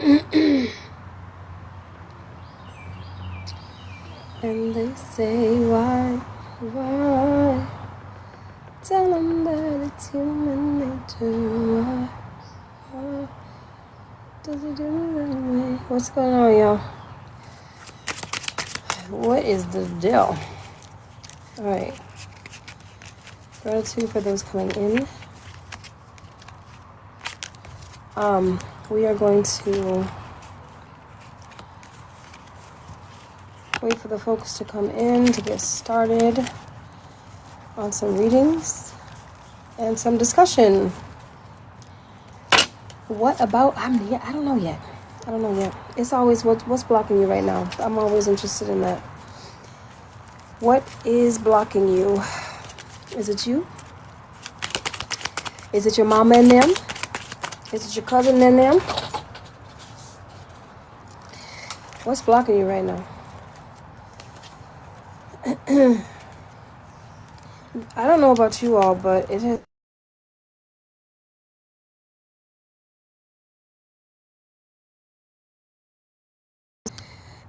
And they say, why? Tell them that it's human nature. Why? Does it do it anyway? What's going on, y'all? What is the deal? All right. Gratitude for those coming in. We are going to wait for the folks to come in to get started on some readings and some discussion. What about, I don't know yet. It's always what's blocking you right now. I'm always interested in that. What is blocking you? Is it you? Is it your mama and them? Is it your cousin and them? What's blocking you right now? I don't know about you all, but it has.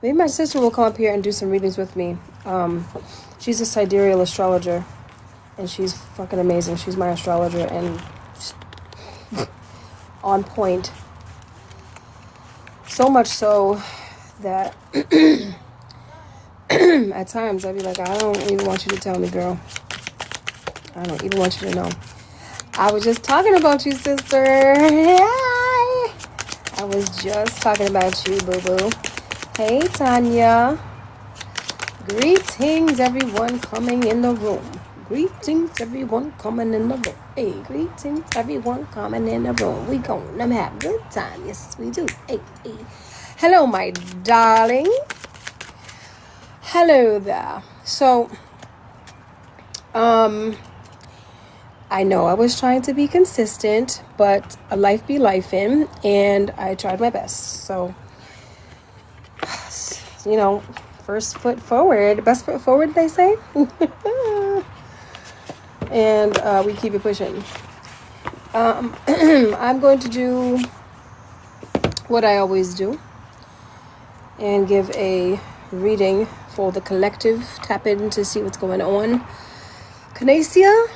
Maybe my sister will come up here and do some readings with me. She's a sidereal astrologer, and she's fucking amazing. She's my astrologer and on point. So much so that at times I'd be like, I don't even want you to tell me, girl. I don't even want you to know. I was just talking about you, sister. Hi. I was just talking about you, boo-boo. Hey, Tanya. Greetings, everyone coming in the room. Greetings, everyone coming in the room. Hey, greetings, everyone coming in the room. We gonna have a good time. Yes, we do. Hey. Hello, my darling. Hello there. So, I know I was trying to be consistent, but life be lifing, and I tried my best. So, first foot forward, best foot forward, they say. And we keep it pushing. I'm going to do what I always do and give a reading for the collective. Tap in to see what's going on. Canacia,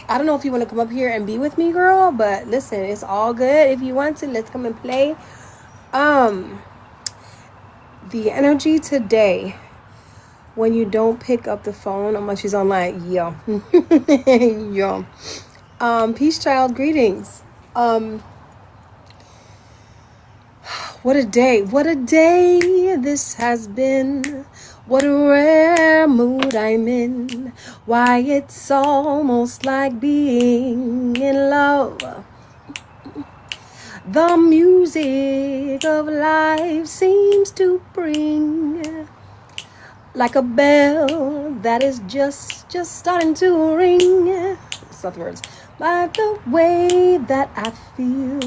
I don't know if you want to come up here and be with me, girl, but listen, it's all good. If you want to, let's come and play. The energy today, when you don't pick up the phone unless she's online, yo. Yo. Peace, child, greetings. What a day this has been. What a rare mood I'm in. Why, it's almost like being in love. The music of life seems to bring like a bell that is just starting to ring. It's not the words. By the way that I feel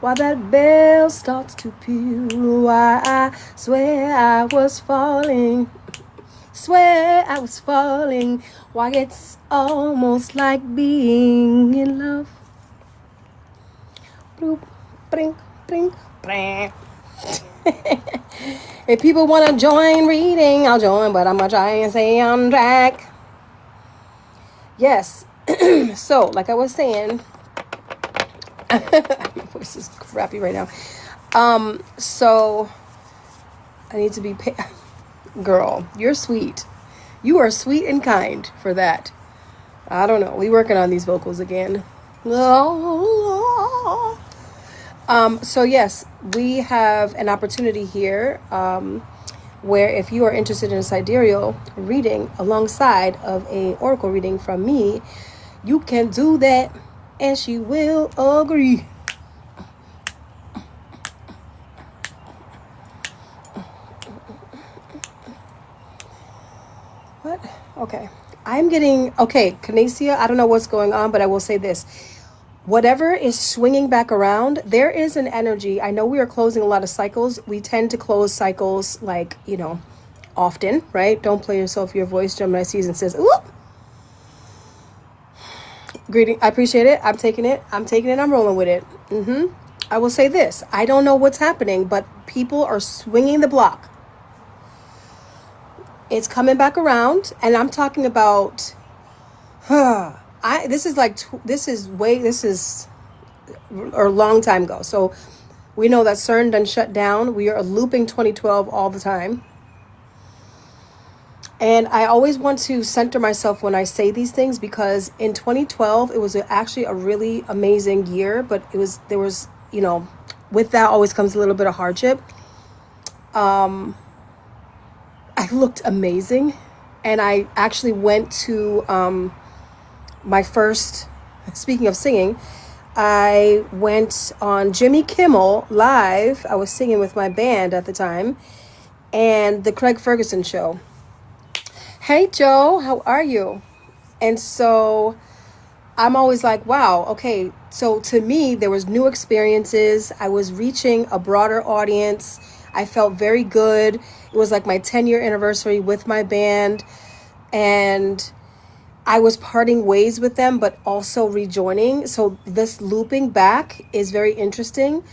while that bell starts to peal. Why, I swear I was falling. Why, it's almost like being in love. Bloop, bring, bring, bring. If people want to join reading, I'll join, but I'm going to try and stay on track. Yes. So, like I was saying, my voice is crappy right now. So I need to be girl, you're sweet. You are sweet and kind for that. I don't know. We working on these vocals again. So yes, we have an opportunity here where if you are interested in a sidereal reading alongside of a oracle reading from me, you can do that, and she will agree. What? Okay. Canacia, I don't know what's going on, but I will say this. Whatever is swinging back around, there is an energy. I know we are closing a lot of cycles. We tend to close cycles often, right? Don't play yourself. Your voice, Gemini season says, ooh. Greeting. I appreciate it. I'm taking it. I'm rolling with it. I will say this. I don't know what's happening, but people are swinging the block. It's coming back around, and I'm talking about, this is a long time ago. So we know that CERN done shut down. We are looping 2012 all the time. And I always want to center myself when I say these things, because in 2012, it was actually a really amazing year, but there was, with that always comes a little bit of hardship. I looked amazing, and I actually went to my first, speaking of singing, I went on Jimmy Kimmel Live. I was singing with my band at the time, and the Craig Ferguson show. Hey, Joe, how are you? And so I'm always like, wow, okay. So to me, there was new experiences. I was reaching a broader audience. I felt very good. It was like my 10-year anniversary with my band. And I was parting ways with them, but also rejoining. So this looping back is very interesting,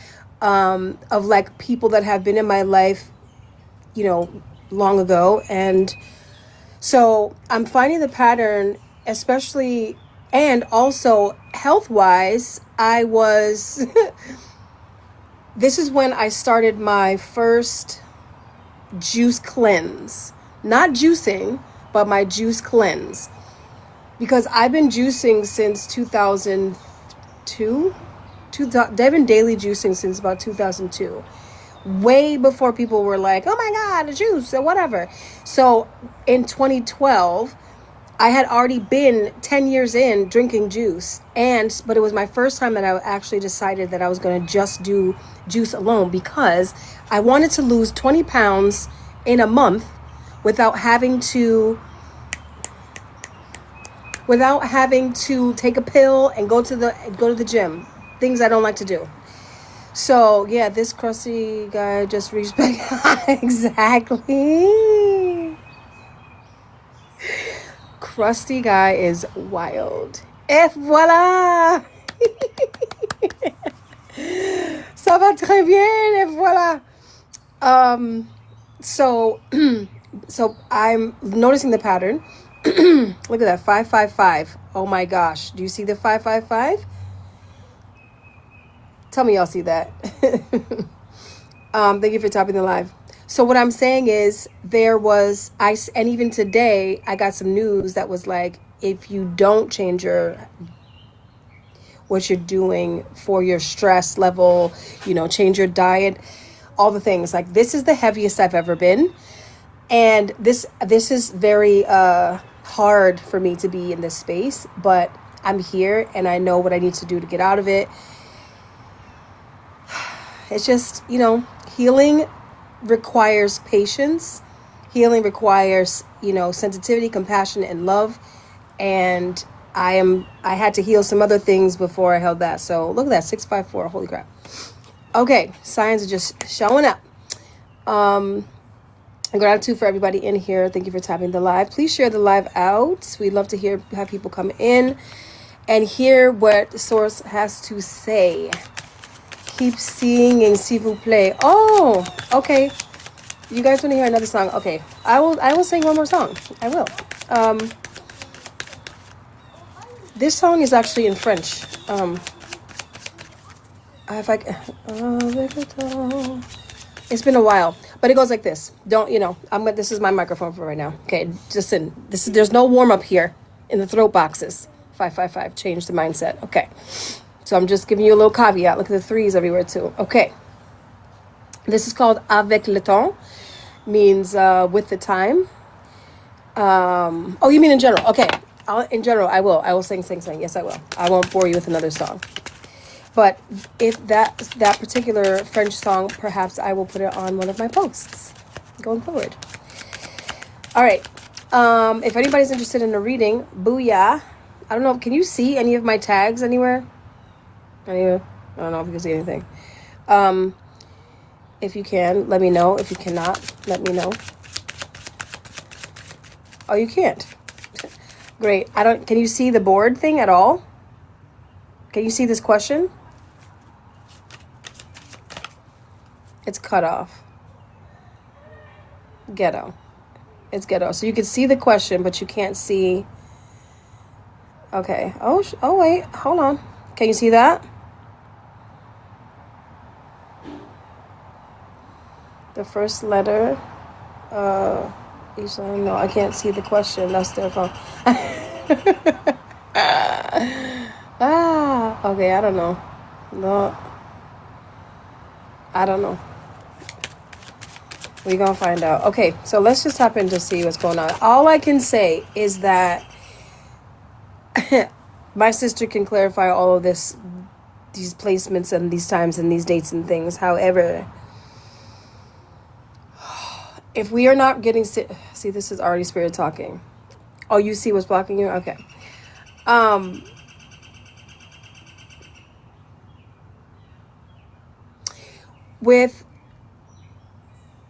of like people that have been in my life, long ago. And so I'm finding the pattern, especially, and also health-wise, this is when I started my first juice cleanse. Not juicing, but my juice cleanse. Because I've been juicing since 2002. I've been daily juicing since about 2002. Way before people were like, oh my God, a juice or whatever. So in 2012, I had already been 10 years in drinking juice. But it was my first time that I actually decided that I was going to just do juice alone, because I wanted to lose 20 pounds in a month without having to take a pill and go to the gym. Things I don't like to do. So, yeah, this crusty guy just reached back. Exactly. Crusty guy is wild. Et voilà. Ça va très bien. Et voilà. So I'm noticing the pattern. Look at that, 555. Oh my gosh. Do you see the 555? Tell me y'all see that. Thank you for topping the live. So what I'm saying is, and even today, I got some news that was like, if you don't change what you're doing for your stress level, change your diet, all the things, like, this is the heaviest I've ever been. And this is very hard for me to be in this space, but I'm here and I know what I need to do to get out of it. It's just, healing requires patience. Healing requires, sensitivity, compassion, and love. And I had to heal some other things before I held that. So look at that, 654. Holy crap. Okay, signs are just showing up. And gratitude for everybody in here. Thank you for tapping the live. Please share the live out. We'd love to have people come in and hear what the source has to say. Keep singing, s'il vous plaît. Oh, okay. You guys want to hear another song? Okay, I will sing one more song. I will. This song is actually in French. It's been a while, but it goes like this. This is my microphone for right now. Okay, listen. There's no warm up here in the throat boxes. 555. Change the mindset. Okay. So I'm just giving you a little caveat. Look at the threes everywhere too. Okay. This is called Avec le temps. Means with the time. Oh, you mean in general? Okay. In general, I will sing. Yes, I will. I won't bore you with another song. But if that particular French song, perhaps I will put it on one of my posts going forward. All right. If anybody's interested in a reading, booyah. I don't know. Can you see any of my tags anywhere? I don't know if you can see anything. If you can, let me know. If you cannot, let me know. Oh, you can't. Great. Can you see the board thing at all? Can you see this question? It's cut off. Ghetto. It's ghetto. So you can see the question, but you can't see. Okay. Oh wait. Hold on. Can you see that? The first letter. Each letter. No, I can't see the question. That's their phone. Okay. I don't know. No. I don't know. We're going to find out. Okay, so let's just hop in to see what's going on. All I can say is that my sister can clarify all of this, these placements and these times and these dates and things. However, if we are not getting... See, this is already spirit talking. Oh, you see what's blocking you? Okay. With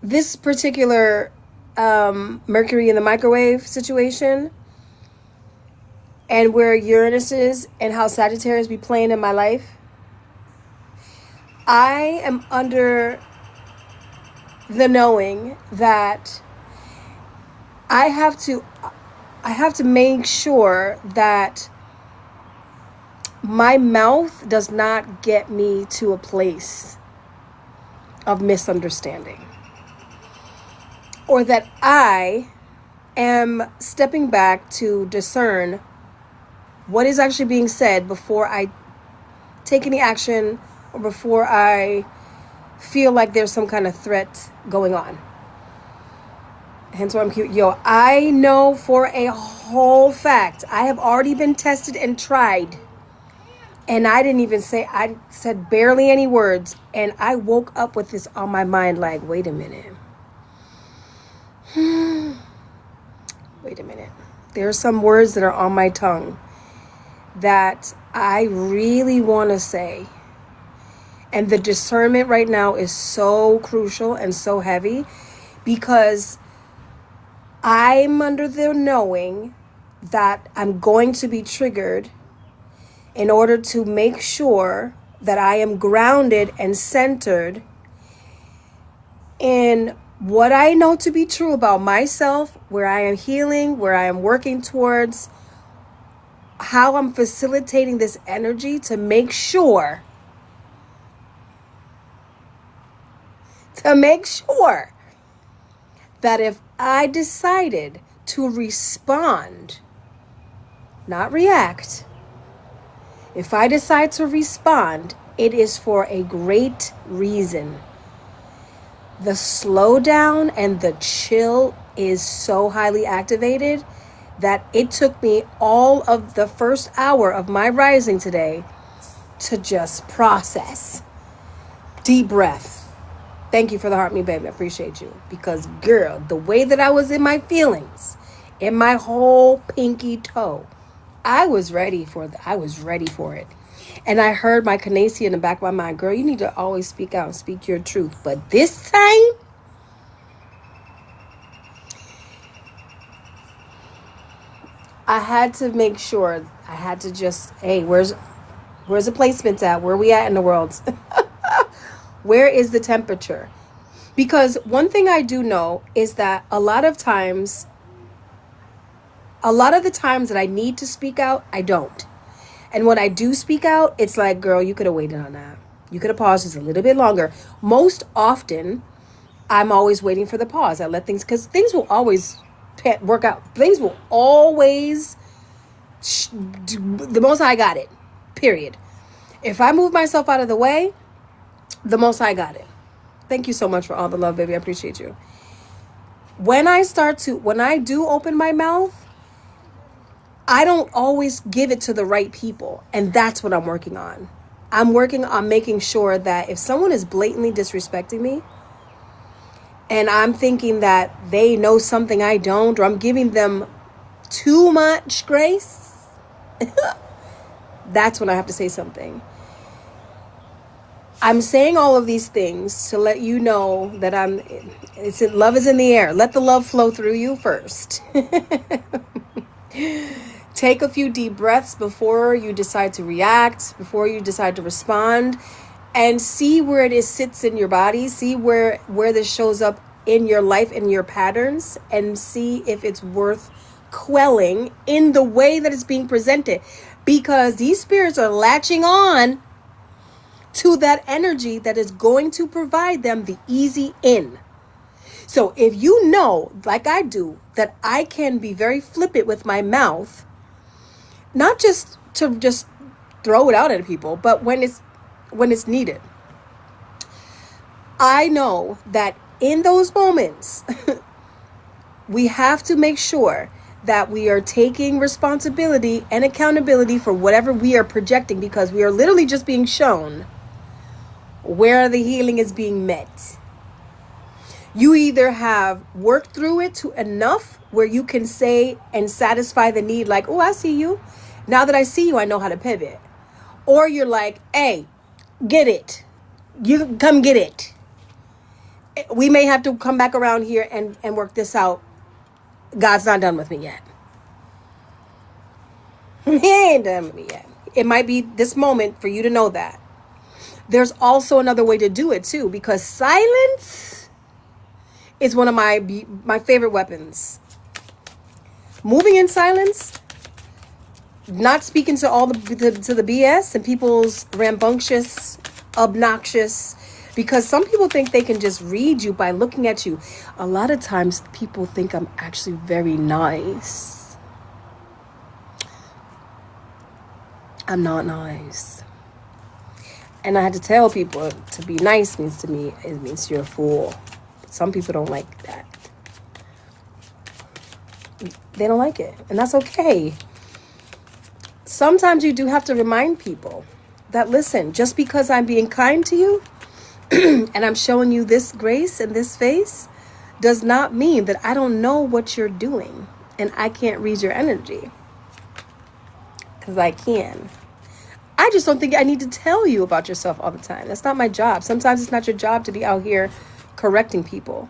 this particular Mercury in the microwave situation, and where Uranus is and how Sagittarius be playing in my life, I am under the knowing that I have to make sure that my mouth does not get me to a place of misunderstanding, or that I am stepping back to discern what is actually being said before I take any action, or before I feel like there's some kind of threat going on. Hence why I'm cute. Yo, I know for a whole fact, I have already been tested and tried. And I didn't even say, I said barely any words. And I woke up with this on my mind like, wait a minute. Wait a minute. There are some words that are on my tongue that I really want to say. And the discernment right now is so crucial and so heavy, because I'm under the knowing that I'm going to be triggered in order to make sure that I am grounded and centered in what I know to be true about myself, where I am healing, where I am working towards, how I'm facilitating this energy to make sure that if I decided to respond, not react, if I decide to respond, it is for a great reason. The slowdown and the chill is so highly activated that it took me all of the first hour of my rising today to just process. Deep breath. Thank you for the heart, me baby. I appreciate you. Because girl, the way that I was in my feelings, in my whole pinky toe, I was ready for it. And I heard my Canadian in the back of my mind, girl, you need to always speak out and speak your truth. But this time, I had to make sure, I had to just, hey, where's the placements at? Where are we at in the world? Where is the temperature? Because one thing I do know is that a lot of the times that I need to speak out, I don't. And when I do speak out, it's like, girl, you could have waited on that. You could have paused just a little bit longer. Most often, I'm always waiting for the pause. I let things, because things will always work out. Things will always, the Most High got it, period. If I move myself out of the way, the Most High got it. Thank you so much for all the love, baby. I appreciate you. When I do open my mouth, I don't always give it to the right people. And that's what I'm working on. I'm working on making sure that if someone is blatantly disrespecting me, and I'm thinking that they know something I don't, or I'm giving them too much grace, that's when I have to say something. I'm saying all of these things to let you know that love is in the air. Let the love flow through you first. Take a few deep breaths before you decide to react, before you decide to respond. and see where it is sits in your body. See where this shows up in your life, in your patterns, and see if it's worth quelling in the way that it's being presented, because these spirits are latching on to that energy that is going to provide them the easy in. So if you know, like I do, that I can be very flippant with my mouth, not just to just throw it out at people, but when it's needed, I know that in those moments, we have to make sure that we are taking responsibility and accountability for whatever we are projecting, because we are literally just being shown where the healing is being met. You either have worked through it to enough where you can say and satisfy the need, like, oh, I see you. Now that I see you, I know how to pivot. Or you're like, hey, get it. You come get it. We may have to come back around here and work this out. God's not done with me yet. He ain't done with me yet. It might be this moment for you to know that. There's also another way to do it too, because silence is one of my favorite weapons. Moving in silence, not speaking to all the BS and people's rambunctious, obnoxious, because some people think they can just read you by looking at you. A lot of times people think I'm actually very nice. I'm not nice. And I had to tell people, to be nice means to me, it means you're a fool. Some people don't like that. They don't like it, and that's okay. Sometimes you do have to remind people that, listen, just because I'm being kind to you and I'm showing you this grace and this face does not mean that I don't know what you're doing and I can't read your energy. Because I can. I just don't think I need to tell you about yourself all the time. That's not my job. Sometimes it's not your job to be out here correcting people.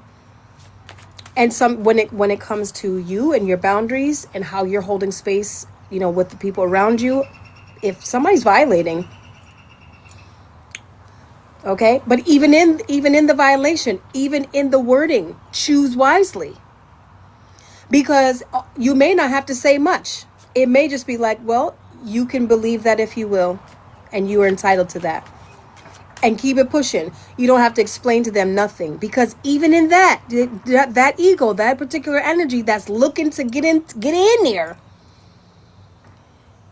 And when it comes to you and your boundaries and how you're holding space, with the people around you, if somebody's violating, okay, but even in the violation, even in the wording, choose wisely, because you may not have to say much. It may just be like, well, you can believe that if you will, and you are entitled to that. And keep it pushing. You don't have to explain to them nothing, because even in that ego, that particular energy that's looking to get in there,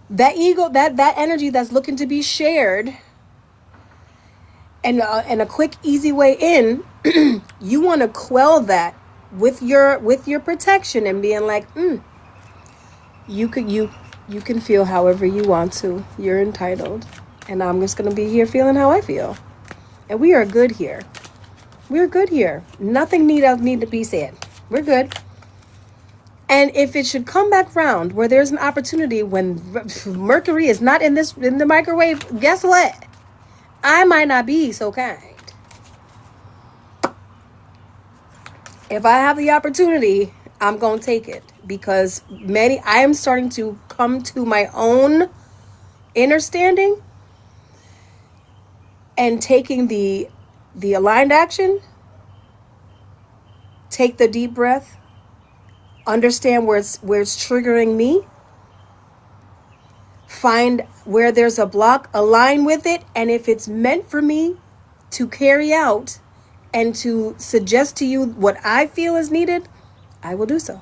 that ego, that energy that's looking to be shared, and a quick, easy way in, you want to quell that with your protection and being like, you can feel however you want to. You're entitled. And I'm just going to be here feeling how I feel. And we are good here. We're good here. Nothing need to be said. We're good. And if it should come back round where there's an opportunity when Mercury is not in the microwave, guess what? I might not be so kind. If I have the opportunity, I'm going to take it, because I am starting to come to my own understanding and taking the aligned action. Take the deep breath, understand where it's triggering me, find where there's a block, align with it, and if it's meant for me to carry out and to suggest to you what I feel is needed, I will do so.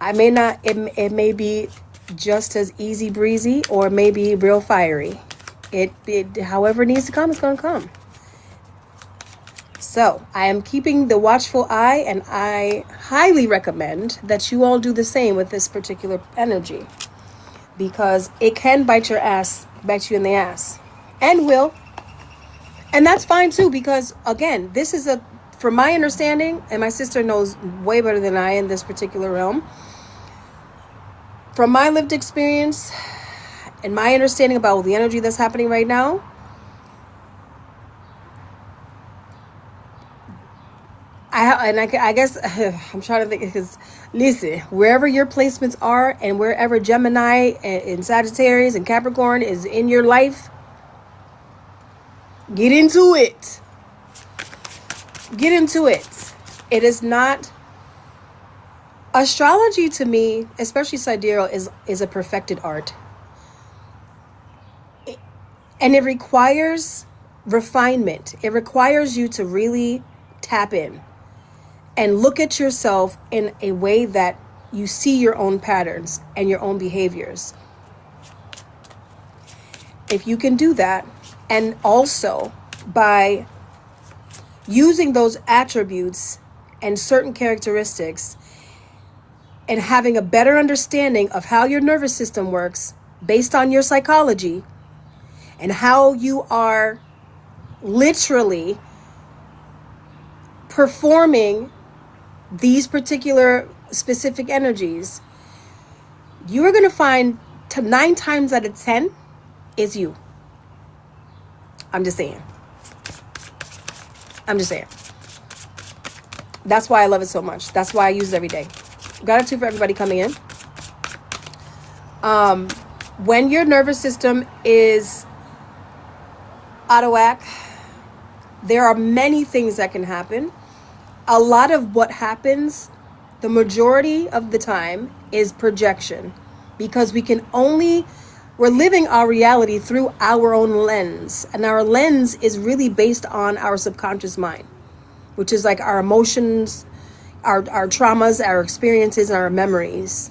I may not, it may be just as easy breezy, or maybe real fiery. It however it needs to come, it's going to come. So I am keeping the watchful eye, and I highly recommend that you all do the same with this particular energy, because it can bite you in the ass, and will. And that's fine too, because again, this is from my understanding, and my sister knows way better than I in this particular realm, from my lived experience and my understanding about the energy that's happening right now, I guess I'm trying to think, because listen, wherever your placements are, and wherever Gemini and Sagittarius and Capricorn is in your life, Get into it. Get into it. It is not... Astrology to me, especially sidereal, is a perfected art. And it requires refinement. It requires you to really tap in and look at yourself in a way that you see your own patterns and your own behaviors. If you can do that, and also by using those attributes and certain characteristics and having a better understanding of how your nervous system works based on your psychology and how you are literally performing these particular specific energies, you are going to find 9 times out of 10 is you. I'm just saying. That's why I love it so much. That's why I use it every day. Gratitude for everybody coming in. When your nervous system is out of whack, there are many things that can happen. A lot of what happens, the majority of the time, is projection, because we're living our reality through our own lens, and our lens is really based on our subconscious mind, which is like our emotions, our traumas, our experiences, and our memories.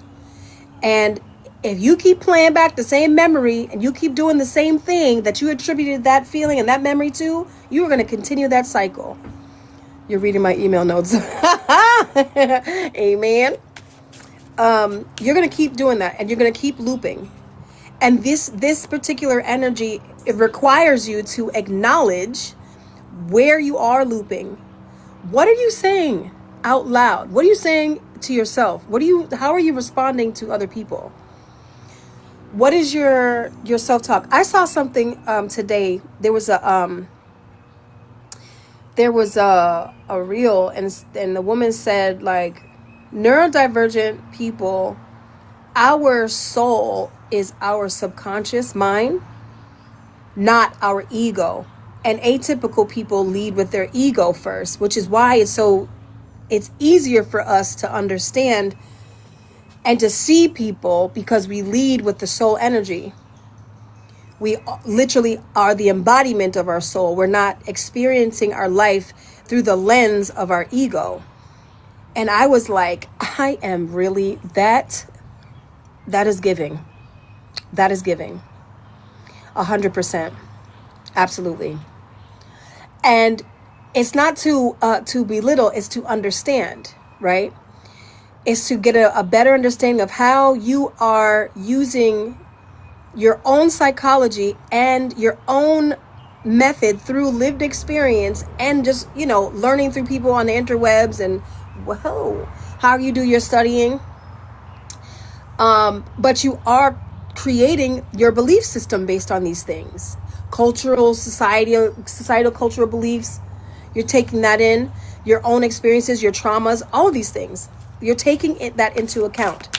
And if you keep playing back the same memory and you keep doing the same thing that you attributed that feeling and that memory to, you are going to continue that cycle. You're reading my email notes. Amen. You're going to keep doing that, and you're going to keep looping. And this particular energy, it requires you to acknowledge where you are looping. What are you saying out loud? What are you saying to yourself? How are you responding to other people? What is your self-talk? I saw something today. There was a reel, and the woman said, like, neurodivergent people, our soul is our subconscious mind, not our ego. And atypical people lead with their ego first, which is why it's easier for us to understand and to see people, because we lead with the soul energy. We literally are the embodiment of our soul. We're not experiencing our life through the lens of our ego. And I was like, I am really that is giving. That is giving. 100%. Absolutely. And it's not to belittle, it's to understand, right? It's to get a better understanding of how you are using your own psychology and your own method through lived experience, and just, learning through people on the interwebs, and how you do your studying. But you are creating your belief system based on these things. Societal cultural beliefs. You're taking that in, your own experiences, your traumas, all of these things. You're taking that into account.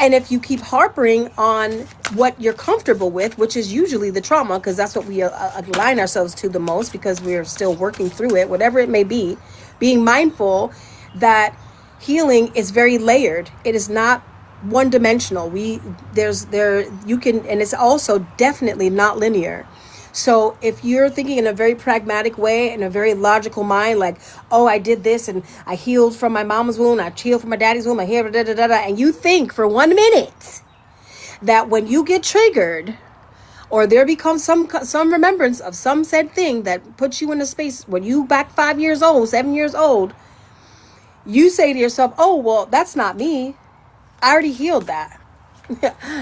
And if you keep harping on what you're comfortable with, which is usually the trauma, because that's what we align ourselves to the most, because we're still working through it, whatever it may be, being mindful that healing is very layered. It is not one-dimensional. And it's also definitely not linear. So if you're thinking in a very pragmatic way, in a very logical mind, like, oh, I did this and I healed from my mama's wound, I healed from my daddy's wound, and you think for 1 minute that when you get triggered, or there becomes some remembrance of some said thing that puts you in a space when you back 5 years old, 7 years old, you say to yourself, oh, well, that's not me. I already healed that.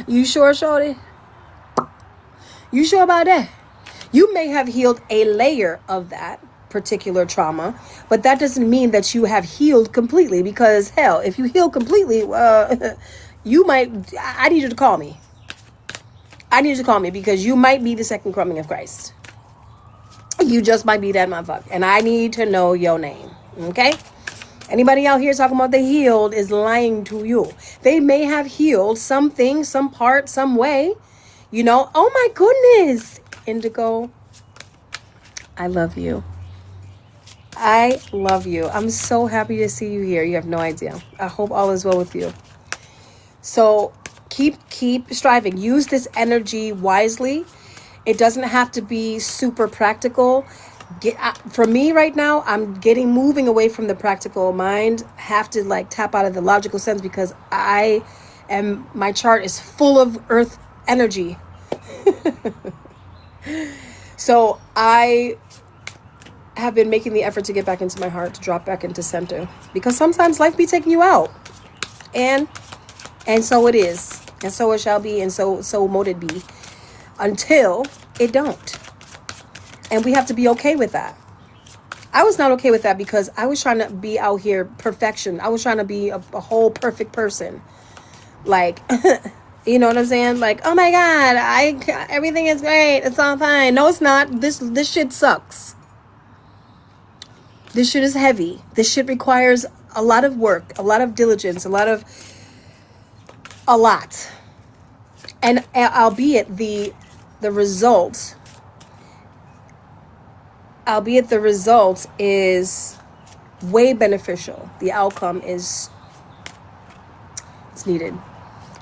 You sure, shorty? You sure about that? You may have healed a layer of that particular trauma, but that doesn't mean that you have healed completely, because hell, if you heal completely, I need you to call me. I need you to call me, because you might be the second coming of Christ. You just might be that motherfucker. And I need to know your name. Okay? Anybody out here talking about they healed is lying to you. They may have healed something, some part, some way. Oh my goodness. Indigo. I love you. I love you. I'm so happy to see you here. You have no idea. I hope all is well with you. So keep striving. Use this energy wisely. It doesn't have to be super practical. For me right now, I'm moving away from the practical mind. Have to like tap out of the logical sense because my chart is full of earth energy. So I have been making the effort to get back into my heart, to drop back into center, because sometimes life be taking you out, and so it is, and so it shall be, and so mote it be, until it don't. And we have to be okay with that. I was not okay with that because I was trying to be out here perfection. I was trying to be a whole perfect person, like you know what I'm saying? Like, oh my God, everything is great, it's all fine. No, it's not. This shit sucks. This shit is heavy. This shit requires a lot of work, a lot of diligence, a lot. And albeit the result is way beneficial. The outcome it's needed.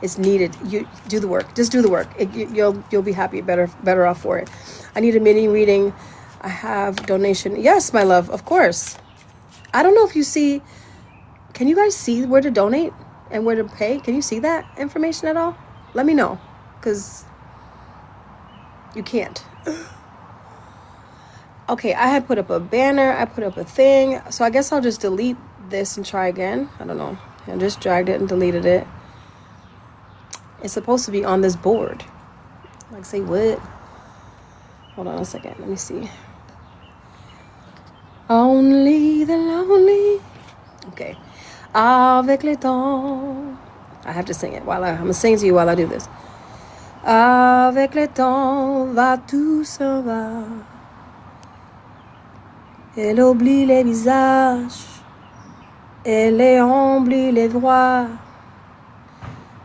It's needed. You do the work. Just do the work. You'll be happy, better off for it. I need a mini reading. I have donation. Yes, my love, of course. I don't know if you see, can you guys see where to donate and where to pay? Can you see that information at all? Let me know, because you can't. Okay, I had put up a banner. I put up a thing. So I guess I'll just delete this and try again. I don't know. I just dragged it and deleted it. It's supposed to be on this board. Like, say what? Hold on a second. Let me see. Only the lonely. Okay. Avec le temps. I have to sing it I'm going to sing to you while I do this. Avec le temps va tout s'en va. Elle oublie les visages. Elle oublie les voix.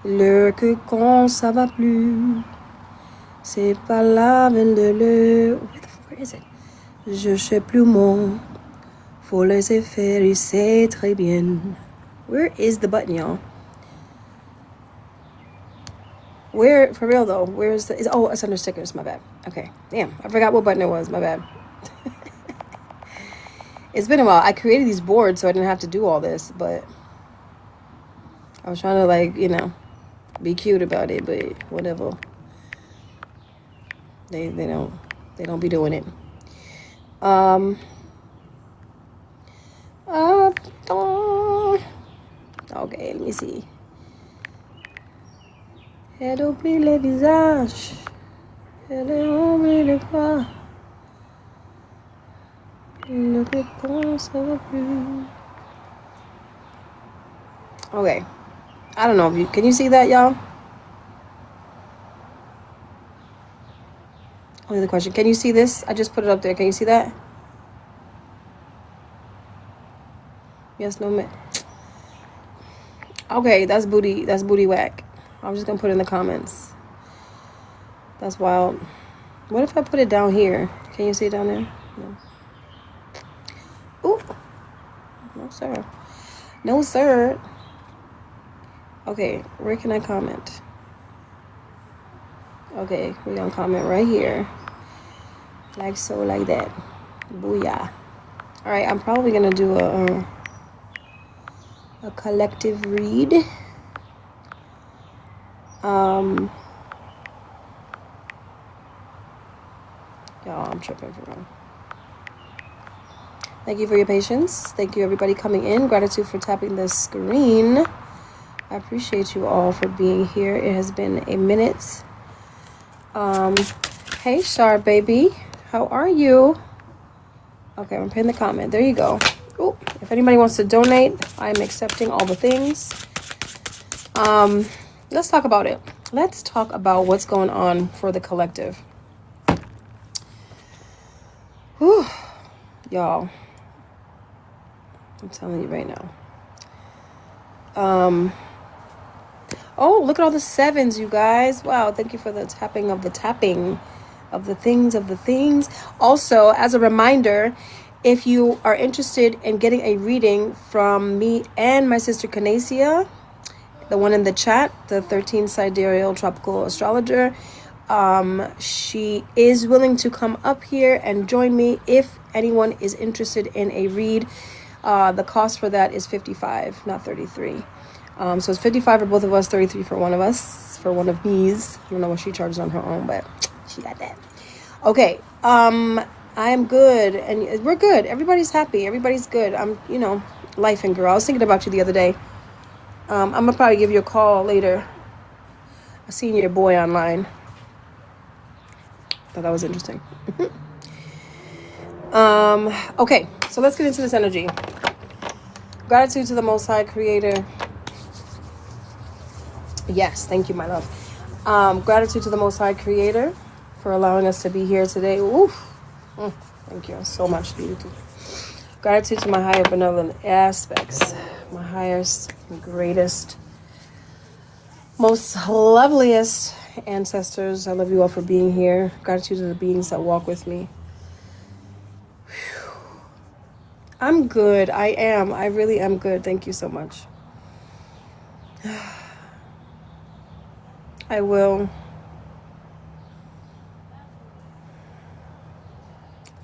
Le que quand ça va plus. C'est pas la peine de le. Where is it? Je sais plus mon. Faut laisser faire, il sait très bien. Where is the button, y'all? Where, for real though, where's the, it's under stickers, my bad. Okay, damn, I forgot what button it was, my bad. It's been a while. I created these boards so I didn't have to do all this, but I was trying to, like, you know, be cute about it, but whatever. They don't be doing it. Okay, let me see. Elle oublie les visages. Elle oublie les voix. Ne pense plus. Okay. I don't know if can you see that, y'all? Only the question. Can you see this? I just put it up there. Can you see that? Yes, no, man. Okay, that's booty whack. I'm just gonna put it in the comments. That's wild. What if I put it down here? Can you see it down there? No. Ooh. No, sir. No, sir. Okay, where can I comment? Okay, we're gonna comment right here. Like so, like that. Booyah. Alright, I'm probably gonna do a collective read. Y'all, I'm tripping for real. Thank you for your patience. Thank you, everybody coming in. Gratitude for tapping the screen. I appreciate you all for being here. It has been a minute. Hey, Shar, baby. How are you? Okay, I'm pinning the comment. There you go. Ooh, if anybody wants to donate, I'm accepting all the things. Let's talk about it. Let's talk about what's going on for the collective. Whew. Y'all, I'm telling you right now. Oh, look at all the sevens, you guys. Wow, thank you for the tapping of the tapping. of the things. Also, as a reminder, if you are interested in getting a reading from me and my sister Canacia, the one in the chat, the 13 sidereal tropical astrologer, she is willing to come up here and join me if anyone is interested in a read. The cost for that is $55, not $33. So it's $55 for both of us, $33 for one of us, for one of me's. I don't know what she charges on her own, but she got that. Okay. I am good, and we're good. Everybody's happy. Everybody's good. I'm, life and girl. I was thinking about you the other day. I'm gonna probably give you a call later. I seen your boy online. Thought that was interesting. Okay, so let's get into this energy. Gratitude to the Most High Creator. Yes, thank you, my love. Gratitude to the Most High Creator for allowing us to be here today. Oof. Thank you so much, beautiful. Gratitude to my higher benevolent aspects, my highest, greatest, most loveliest ancestors. I love you all for being here. Gratitude to the beings that walk with me. Whew. I'm good. I am. I really am good. Thank you so much. I will.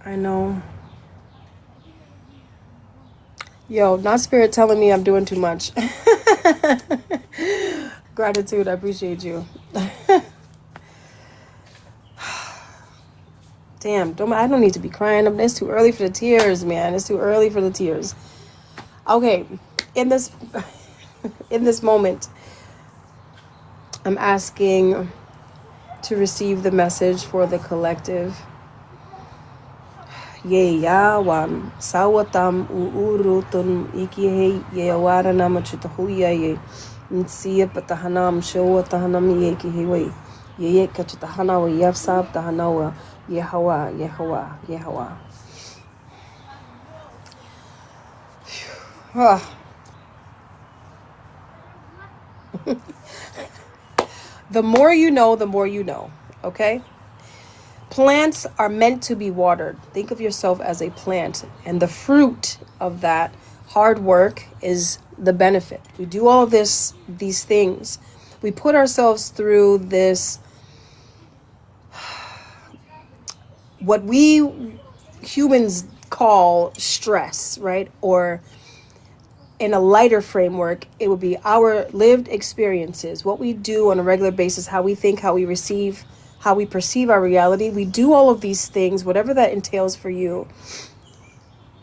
I know. Yo, not spirit telling me I'm doing too much. Gratitude, I appreciate you. Damn, I don't need to be crying. It's too early for the tears, man. It's too early for the tears. Okay, in this moment, I'm asking to receive the message for the collective. Ye yawan sawatam uurutun ikihe ye awarana machutahuya ye nsia patahanam showatahanam ye kihiwe ye kachutahana we yafsab tahanawa yehawa yehawa yehawa. The more you know, the more you know. Okay? Plants are meant to be watered. Think of yourself as a plant, and the fruit of that hard work is the benefit. We do all of these things. We put ourselves through this, what we humans call stress, right? Or in a lighter framework, it would be our lived experiences, what we do on a regular basis, how we think, how we receive, how we perceive our reality. We do all of these things, whatever that entails for you,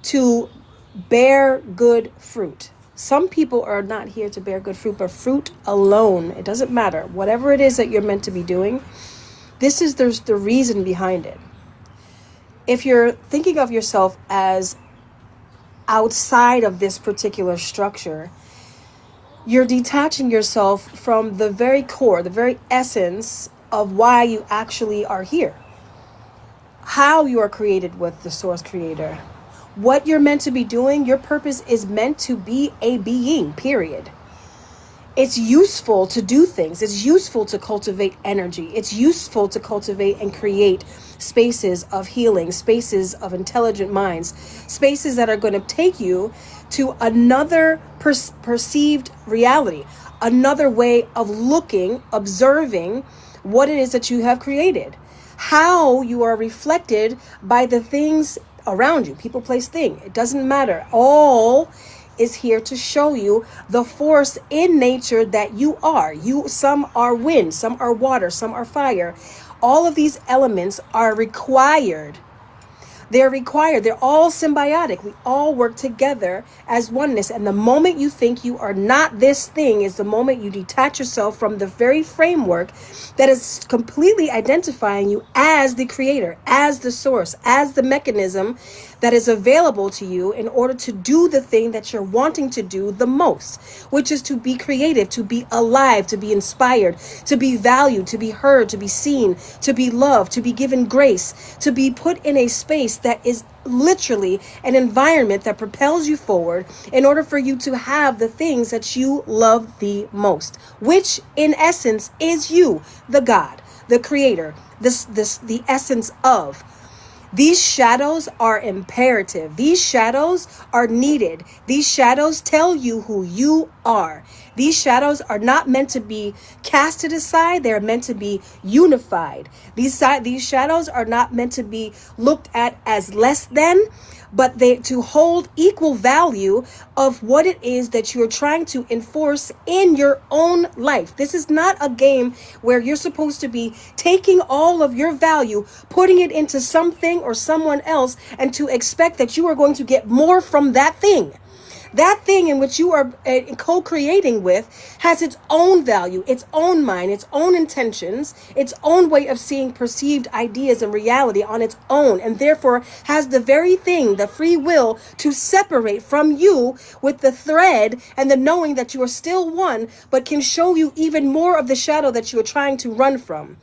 to bear good fruit. Some people are not here to bear good fruit, but fruit alone, it doesn't matter. Whatever it is that you're meant to be doing, there's the reason behind it. If you're thinking of yourself as outside of this particular structure, you're detaching yourself from the very core, the very essence of why you actually are here, how you are created with the source creator, what you're meant to be doing. Your purpose is meant to be a being, period. It's useful to do things. It's useful to cultivate energy. It's useful to cultivate and create spaces of healing, spaces of intelligent minds, spaces that are going to take you to another perceived reality, another way of looking, observing what it is that you have created, how you are reflected by the things around you, people, place, thing. It doesn't matter. All is here to show you the force in nature that you are. Some are wind, some are water, some are fire. All of these elements are required. They're required. They're all symbiotic. We all work together as oneness. And the moment you think you are not this thing is the moment you detach yourself from the very framework that is completely identifying you as the creator, as the source, as the mechanism that is available to you in order to do the thing that you're wanting to do the most, which is to be creative, to be alive, to be inspired, to be valued, to be heard, to be seen, to be loved, to be given grace, to be put in a space that is literally an environment that propels you forward in order for you to have the things that you love the most, which in essence is you, the God, the creator, the essence of. These shadows are imperative. These shadows are needed. These shadows tell you who you are. These shadows are not meant to be casted aside. They're meant to be unified. These shadows are not meant to be looked at as less than, but they to hold equal value of what it is that you're trying to enforce in your own life. This is not a game where you're supposed to be taking all of your value, putting it into something or someone else, and to expect that you are going to get more from that thing. That thing in which you are co-creating with has its own value, its own mind, its own intentions, its own way of seeing perceived ideas and reality on its own, and therefore has the very thing, the free will, to separate from you with the thread and the knowing that you are still one, but can show you even more of the shadow that you are trying to run from.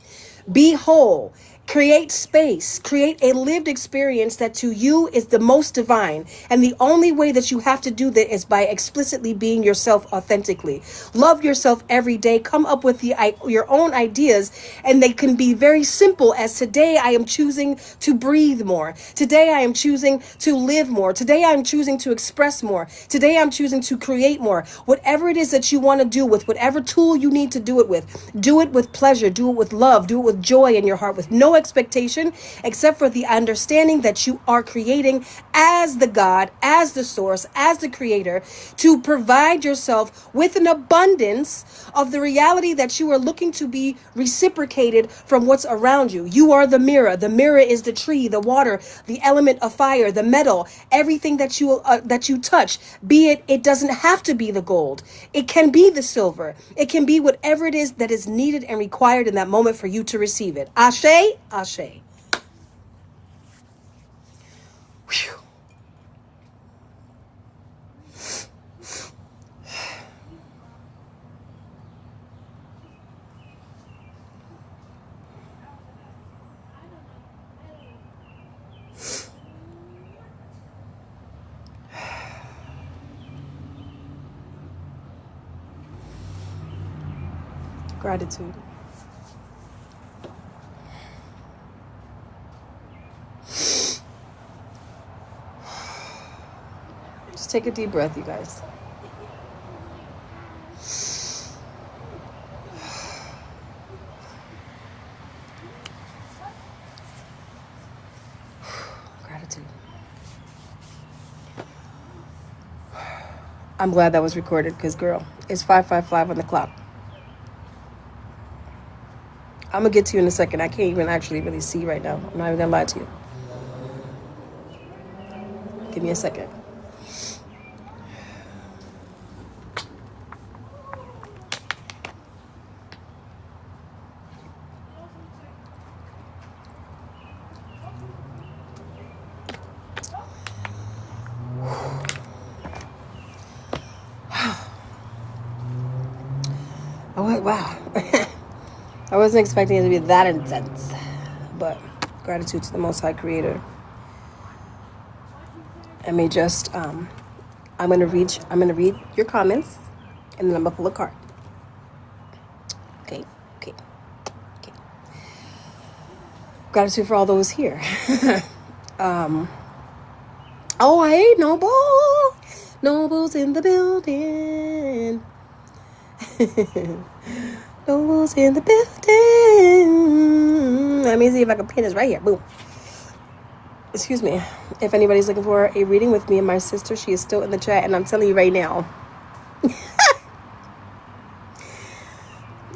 Be whole. Create space, create a lived experience that to you is the most divine. And the only way that you have to do that is by explicitly being yourself authentically. Love yourself every day. Come up with your own ideas, and they can be very simple as today I am choosing to breathe more. Today I am choosing to live more. Today I'm choosing to express more. Today I'm choosing to create more. Whatever it is that you want to do with whatever tool you need to do it with pleasure, do it with love, do it with joy in your heart, with no expectation except for the understanding that you are creating as the God, as the source, as the creator, to provide yourself with an abundance of the reality that you are looking to be reciprocated from what's around you. You are the mirror. The mirror is the tree, the water, the element of fire, the metal, everything that you touch. Be it, it doesn't have to be the gold. It can be the silver. It can be whatever it is that is needed and required in that moment for you to receive it. Ashe, ashe. Whew. Gratitude. Just take a deep breath, you guys. Gratitude. I'm glad that was recorded because, girl, it's 5:55 on the clock. I'm going to get to you in a second. I can't even actually really see right now. I'm not even going to lie to you. Give me a second. Oh, wow. I wasn't expecting it to be that intense, but gratitude to the Most High Creator. Let me just, I'm gonna read your comments, and then I'm gonna pull a card. Okay. Gratitude for all those here. Oh, hey, Noble. Noble's in the building. Noble's in the building. Let me see if I can pin this right here. Boom. Excuse me. If anybody's looking for a reading with me and my sister, she is still in the chat. And I'm telling you right now,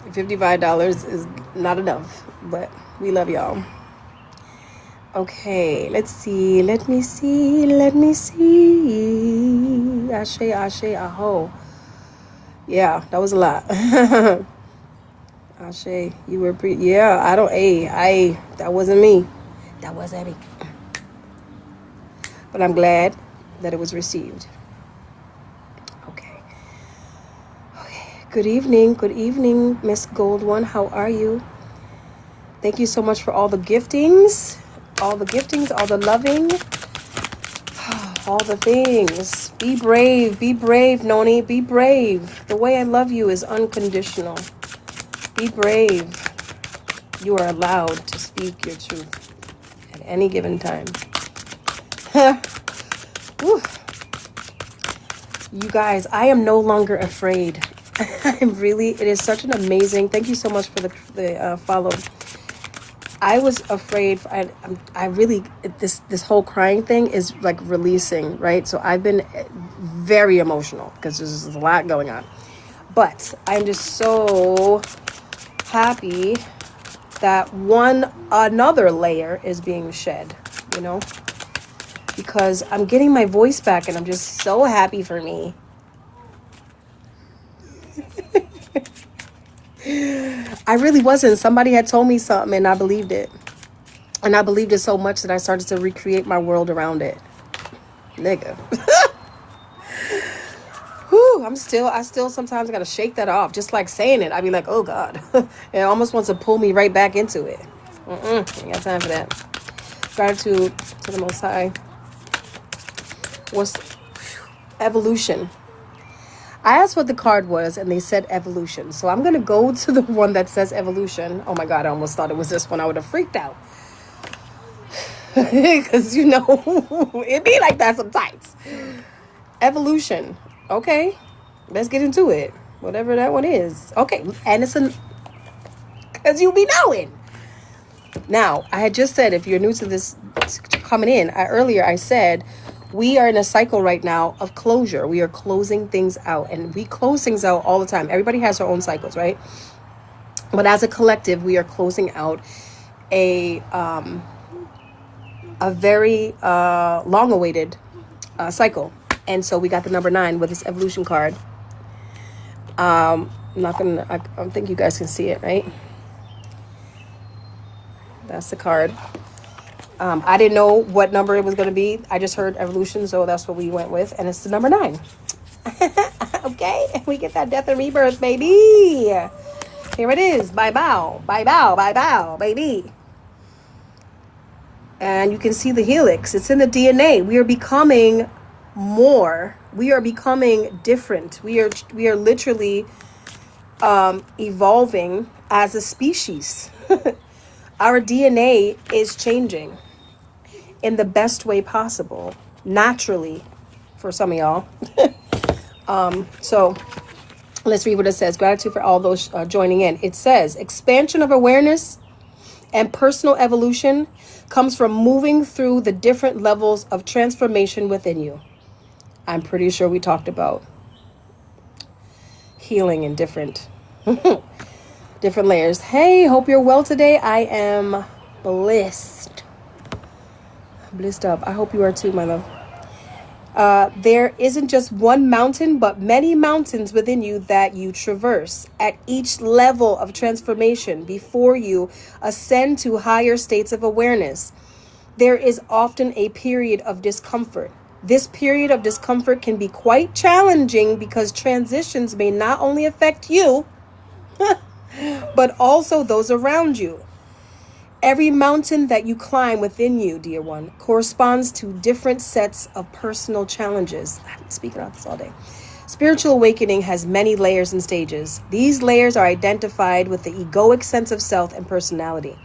$55 is not enough. But we love y'all. Okay, let's see. Let me see. Ashe, ashe, aho. Yeah, that was a lot. Ashe, you were yeah, that wasn't me. That wasn't me. But I'm glad that it was received. Okay. Good evening, Miss Gold One. How are you? Thank you so much for all the giftings, all the loving, all the things. Be brave, Noni, be brave. The way I love you is unconditional. Be brave. You are allowed to speak your truth at any given time. Whew. You guys, I am no longer afraid. It is such an amazing, thank you so much for the follow. I was afraid, I really, this whole crying thing is like releasing, right? So I've been very emotional because there's a lot going on. But I'm just so happy that another layer is being shed, you know? Because I'm getting my voice back and I'm just so happy for me. I really wasn't. Somebody had told me something and I believed it. And I believed it so much that I started to recreate my world around it. Nigga. Whew, I still sometimes gotta shake that off. Just like saying it, I'd be like, oh God. It almost wants to pull me right back into it. Ain't got time for that. Gratitude to the Most High. Was evolution. I asked what the card was and they said evolution. So I'm going to go to the one that says evolution. Oh my God, I almost thought it was this one. I would have freaked out. Because, you know, it be like that sometimes. Evolution. Okay, let's get into it. Whatever that one is. Okay, and it's because you'll be knowing. Now, I had just said, if you're new to this coming in, earlier I said, we are in a cycle right now of closure. We are closing things out, and we close things out all the time. Everybody has their own cycles, right? But as a collective, we are closing out a very long-awaited cycle. And so we got the number 9 with this evolution card. I think you guys can see it, right? That's the card. I didn't know what number it was going to be. I just heard evolution, so that's what we went with. And it's the number 9. Okay, we get that death and rebirth, baby. Here it is. Bye bow, bye bow, bye bow, baby. And you can see the helix. It's in the DNA. We are becoming more. We are becoming different. We are literally evolving as a species. Our DNA is changing in the best way possible, naturally, for some of y'all. So let's read what it says. Gratitude for all those joining in. It says, expansion of awareness and personal evolution comes from moving through the different levels of transformation within you. I'm pretty sure we talked about healing in different layers. Hey, hope you're well today. I am blissed up. I hope you are too, my love. There isn't just one mountain, but many mountains within you that you traverse at each level of transformation before you ascend to higher states of awareness. There is often a period of discomfort. This period of discomfort can be quite challenging because transitions may not only affect you, but also those around you. Every mountain that you climb within you, dear one, corresponds to different sets of personal challenges. I've been speaking about this all day. Spiritual awakening has many layers and stages. These layers are identified with the egoic sense of self and personality.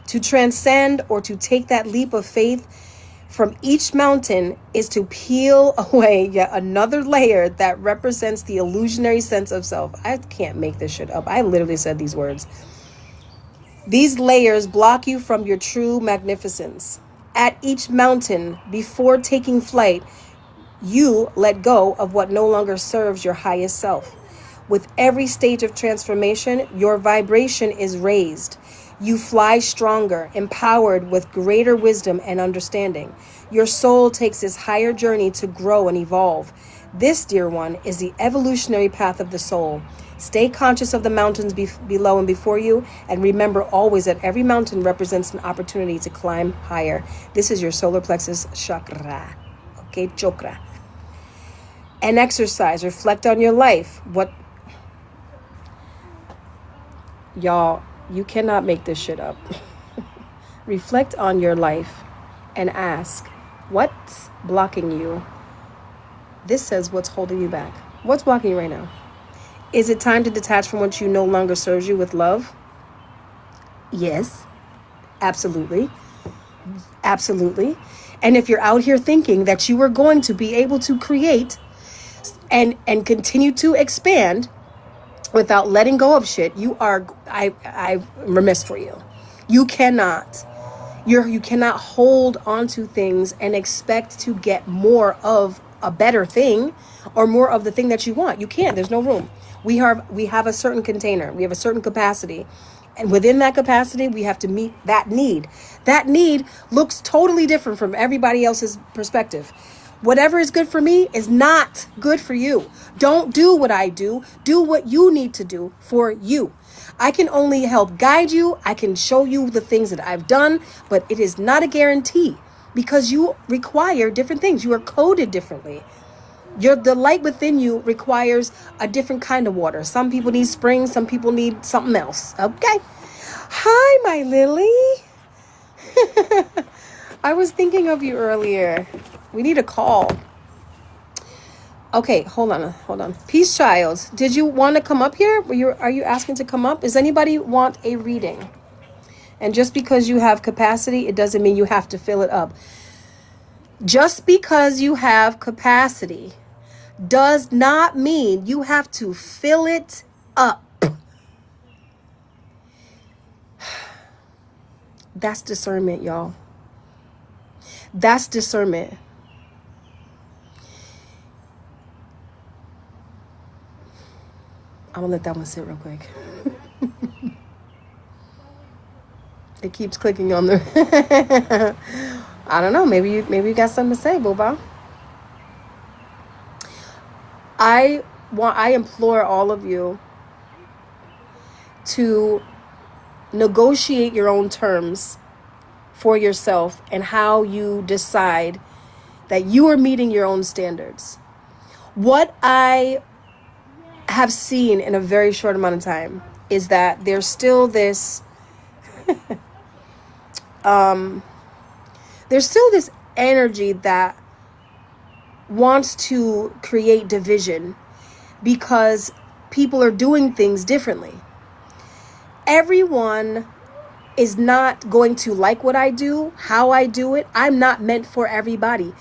To transcend or to take that leap of faith from each mountain is to peel away yet another layer that represents the illusionary sense of self. I can't make this shit up. I literally said these words. These layers block you from your true magnificence. At each mountain, before taking flight, you let go of what no longer serves your highest self. With every stage of transformation, your vibration is raised. You fly stronger, empowered with greater wisdom and understanding. Your soul takes this higher journey to grow and evolve. This, dear one, is the evolutionary path of the soul. Stay conscious of the mountains below and before you, and remember always that every mountain represents an opportunity to climb higher. This is your solar plexus chakra. Okay, chakra. An exercise. Reflect on your life. Y'all, you cannot make this shit up. Reflect on your life and ask, what's blocking you? This says what's holding you back. What's blocking you right now? Is it time to detach from what you no longer serves you with love? Yes, absolutely. Absolutely. And if you're out here thinking that you are going to be able to create and continue to expand without letting go of shit, I'm remiss for you. You cannot. You cannot hold on to things and expect to get more of a better thing or more of the thing that you want. You can't. There's no room. We have a certain container. We have a certain capacity. And within that capacity, we have to meet that need. That need looks totally different from everybody else's perspective. Whatever is good for me is not good for you. Don't do what I do. Do what you need to do for you. I can only help guide you. I can show you the things that I've done, but it is not a guarantee because you require different things. You are coded differently. The light within you requires a different kind of water. Some people need spring, some people need something else. Okay. Hi, my Lily. I was thinking of you earlier. We need a call. Okay, hold on. Peace Child, did you want to come up here? Are you asking to come up? Does anybody want a reading? And just because you have capacity, it doesn't mean you have to fill it up. Just because you have capacity does not mean you have to fill it up. That's discernment, y'all. That's discernment. I'm gonna let that one sit real quick. It keeps clicking on the I don't know, maybe you got something to say, Booba. I implore all of you to negotiate your own terms for yourself and how you decide that you are meeting your own standards. What I have seen in a very short amount of time is that there's still this energy that wants to create division because people are doing things differently. Everyone is not going to like what I do, how I do it. I'm not meant for everybody.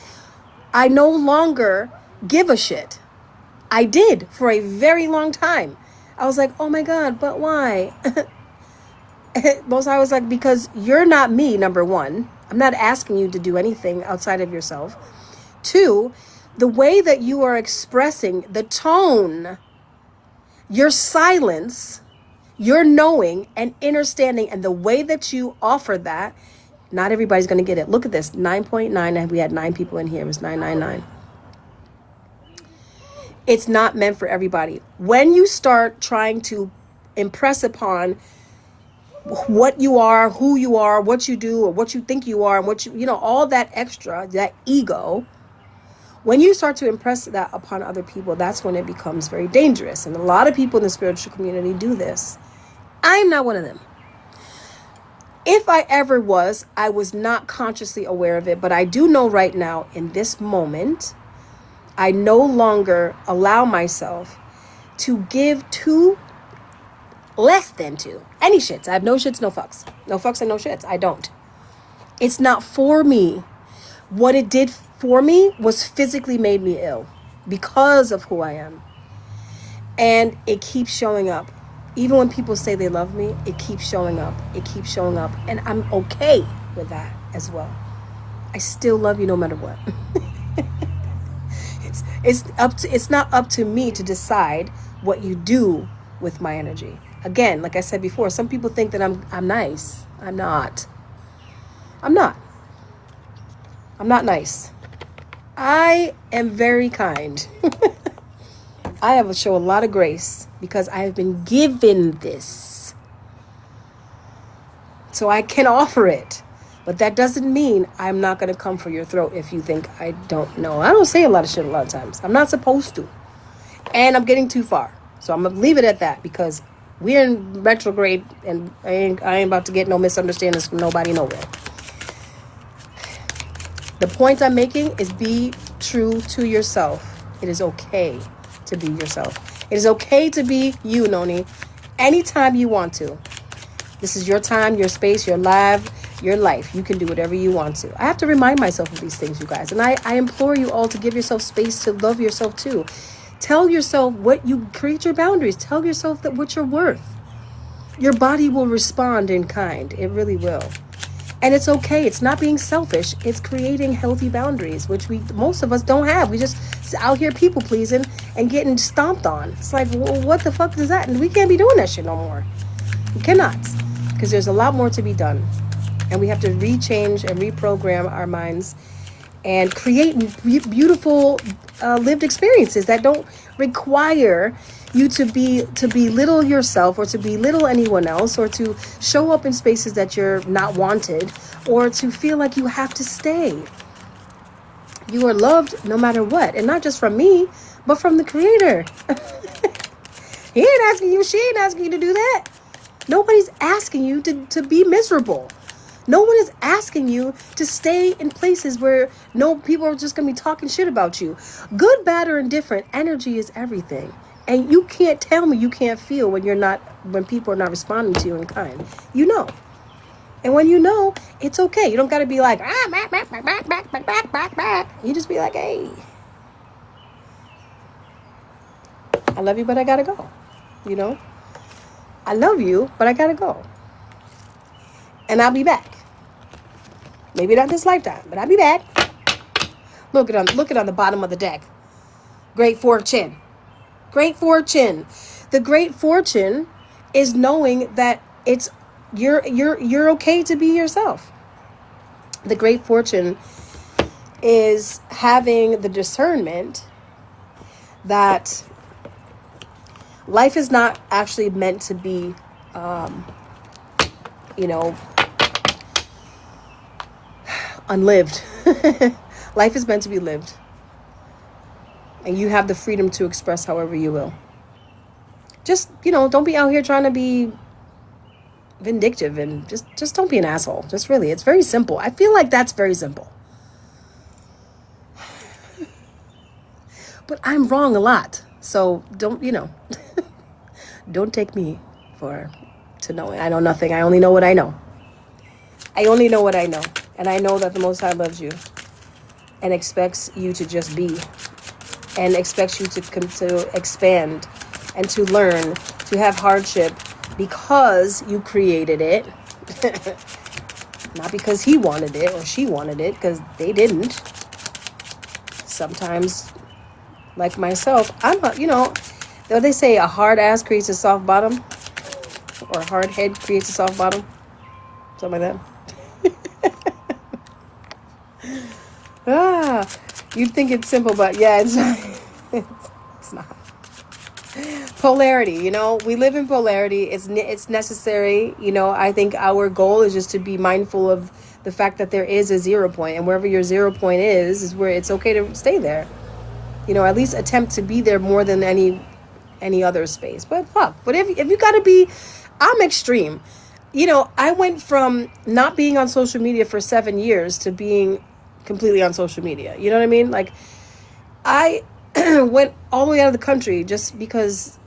I no longer give a shit. I did for a very long time. I was like, oh my God, but why? Most I was like, because you're not me, number one. I'm not asking you to do anything outside of yourself. Two, the way that you are expressing, the tone, your silence, your knowing and understanding, and the way that you offer that, not everybody's going to get it. Look at this, 9.9, and we had 9 people in here. It was 999. It's not meant for everybody. When you start trying to impress upon what you are, who you are, what you do, or what you think you are, and what all that extra, that ego, when you start to impress that upon other people, that's when it becomes very dangerous. And a lot of people in the spiritual community do this. I'm not one of them. If I ever was, I was not consciously aware of it, but I do know right now in this moment, I no longer allow myself to give two, less than two, any shits. I have no shits, no fucks. No fucks and no shits. I don't. It's not for me. What it did for me was physically made me ill because of who I am. And it keeps showing up. Even when people say they love me, it keeps showing up. It keeps showing up. And I'm okay with that as well. I still love you no matter what. It's not up to me to decide what you do with my energy. Again, like I said before, some people think that I'm nice. I'm not. I'm not nice. I am very kind. I have to show a lot of grace because I have been given this. So I can offer it. But that doesn't mean I'm not going to come for your throat if you think I don't know. I don't say a lot of shit a lot of times. I'm not supposed to. And I'm getting too far. So I'm going to leave it at that because we're in retrograde and I ain't about to get no misunderstandings from nobody nowhere. The point I'm making is be true to yourself. It is okay to be yourself. It is okay to be you, Noni, anytime you want to. This is your time, your space, your life. You can do whatever you want to. I have to remind myself of these things, you guys. And I implore you all to give yourself space to love yourself too. Tell yourself create your boundaries. Tell yourself that what you're worth. Your body will respond in kind. It really will. And it's okay. It's not being selfish. It's creating healthy boundaries, which most of us don't have. We just out here people pleasing and getting stomped on. It's like, well, what the fuck is that? And we can't be doing that shit no more. We cannot. Because there's a lot more to be done. And we have to rechange and reprogram our minds and create beautiful lived experiences that don't require you to belittle yourself or to belittle anyone else or to show up in spaces that you're not wanted or to feel like you have to stay. You are loved no matter what. And not just from me, but from the Creator. He ain't asking you, she ain't asking you to do that. Nobody's asking you to be miserable. No one is asking you to stay in places where people are just going to be talking shit about you. Good, bad, or indifferent, energy is everything. And you can't tell me you can't feel when people are not responding to you in kind. You know. And when you know, it's okay. You don't got to be like, you just be like, hey, I love you, but I got to go. You know, I love you, but I got to go. And I'll be back. Maybe not this lifetime, but I'll be back. Look it on the bottom of the deck. Great fortune. Great fortune. The great fortune is knowing that you're okay to be yourself. The great fortune is having the discernment that life is not actually meant to be unlived. Life is meant to be lived. And you have the freedom to express however you will. Just, don't be out here trying to be vindictive and just don't be an asshole. Just really, it's very simple. I feel like that's very simple. But I'm wrong a lot. So don't take me to know. I know nothing. I only know what I know. I only know what I know. And I know that the Most High loves you and expects you to just be and expects you to expand and to learn, to have hardship because you created it. Not because he wanted it or she wanted it, because they didn't. Sometimes, like myself, they say a hard ass creates a soft bottom, or a hard head creates a soft bottom. Something like that. You'd think it's simple, but yeah, it's not. It's not. Polarity, we live in polarity. It's necessary. I think our goal is just to be mindful of the fact that there is a 0 point, and wherever your 0 point is where it's okay to stay there. At least attempt to be there more than any other space. But if you gotta be, I'm extreme. I went from not being on social media for 7 years to being completely on social media. You know what I mean? Like, I went all the way out of the country just because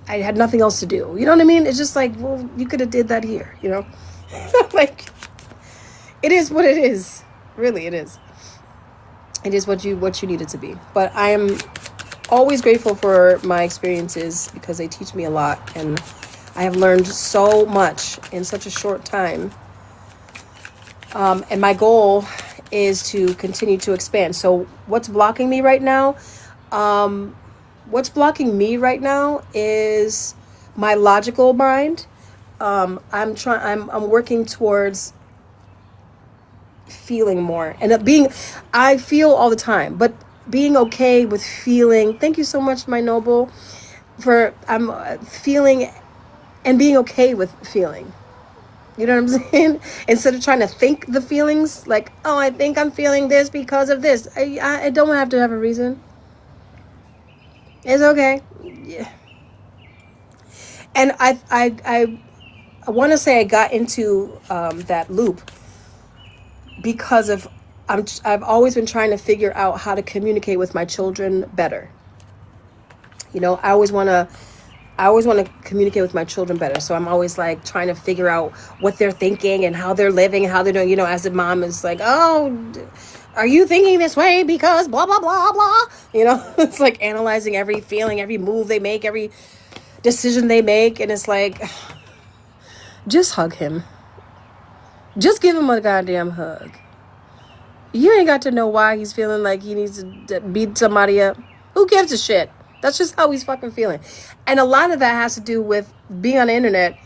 I had nothing else to do. You know what I mean? It's just like, well, you could have did that here, Like, it is what it is. Really, it is. It is what you need it to be. But I am always grateful for my experiences because they teach me a lot, and I have learned so much in such a short time. And my goal is to continue to expand. So what's blocking me right now? What's blocking me right now is my logical mind. I'm working towards feeling more and I feel all the time, but being okay with feeling. Thank you so much, my noble, I'm feeling and being okay with feeling. You know what I'm saying? Instead of trying to think the feelings, like, oh, I think I'm feeling this because of this. I don't have to have a reason. It's okay. Yeah. And I want to say I got into that loop because of I've always been trying to figure out how to communicate with my children better. I always want to I always want to communicate with my children better. So I'm always like trying to figure out what they're thinking and how they're living, how they're doing. You know, as a mom is like, oh, are you thinking this way because blah, blah, blah, blah. You know, it's like analyzing every feeling, every move they make, every decision they make. And it's like, just hug him. Just give him a goddamn hug. You ain't got to know why he's feeling like he needs to beat somebody up. Who gives a shit? That's just how he's fucking feeling. And a lot of that has to do with being on the internet,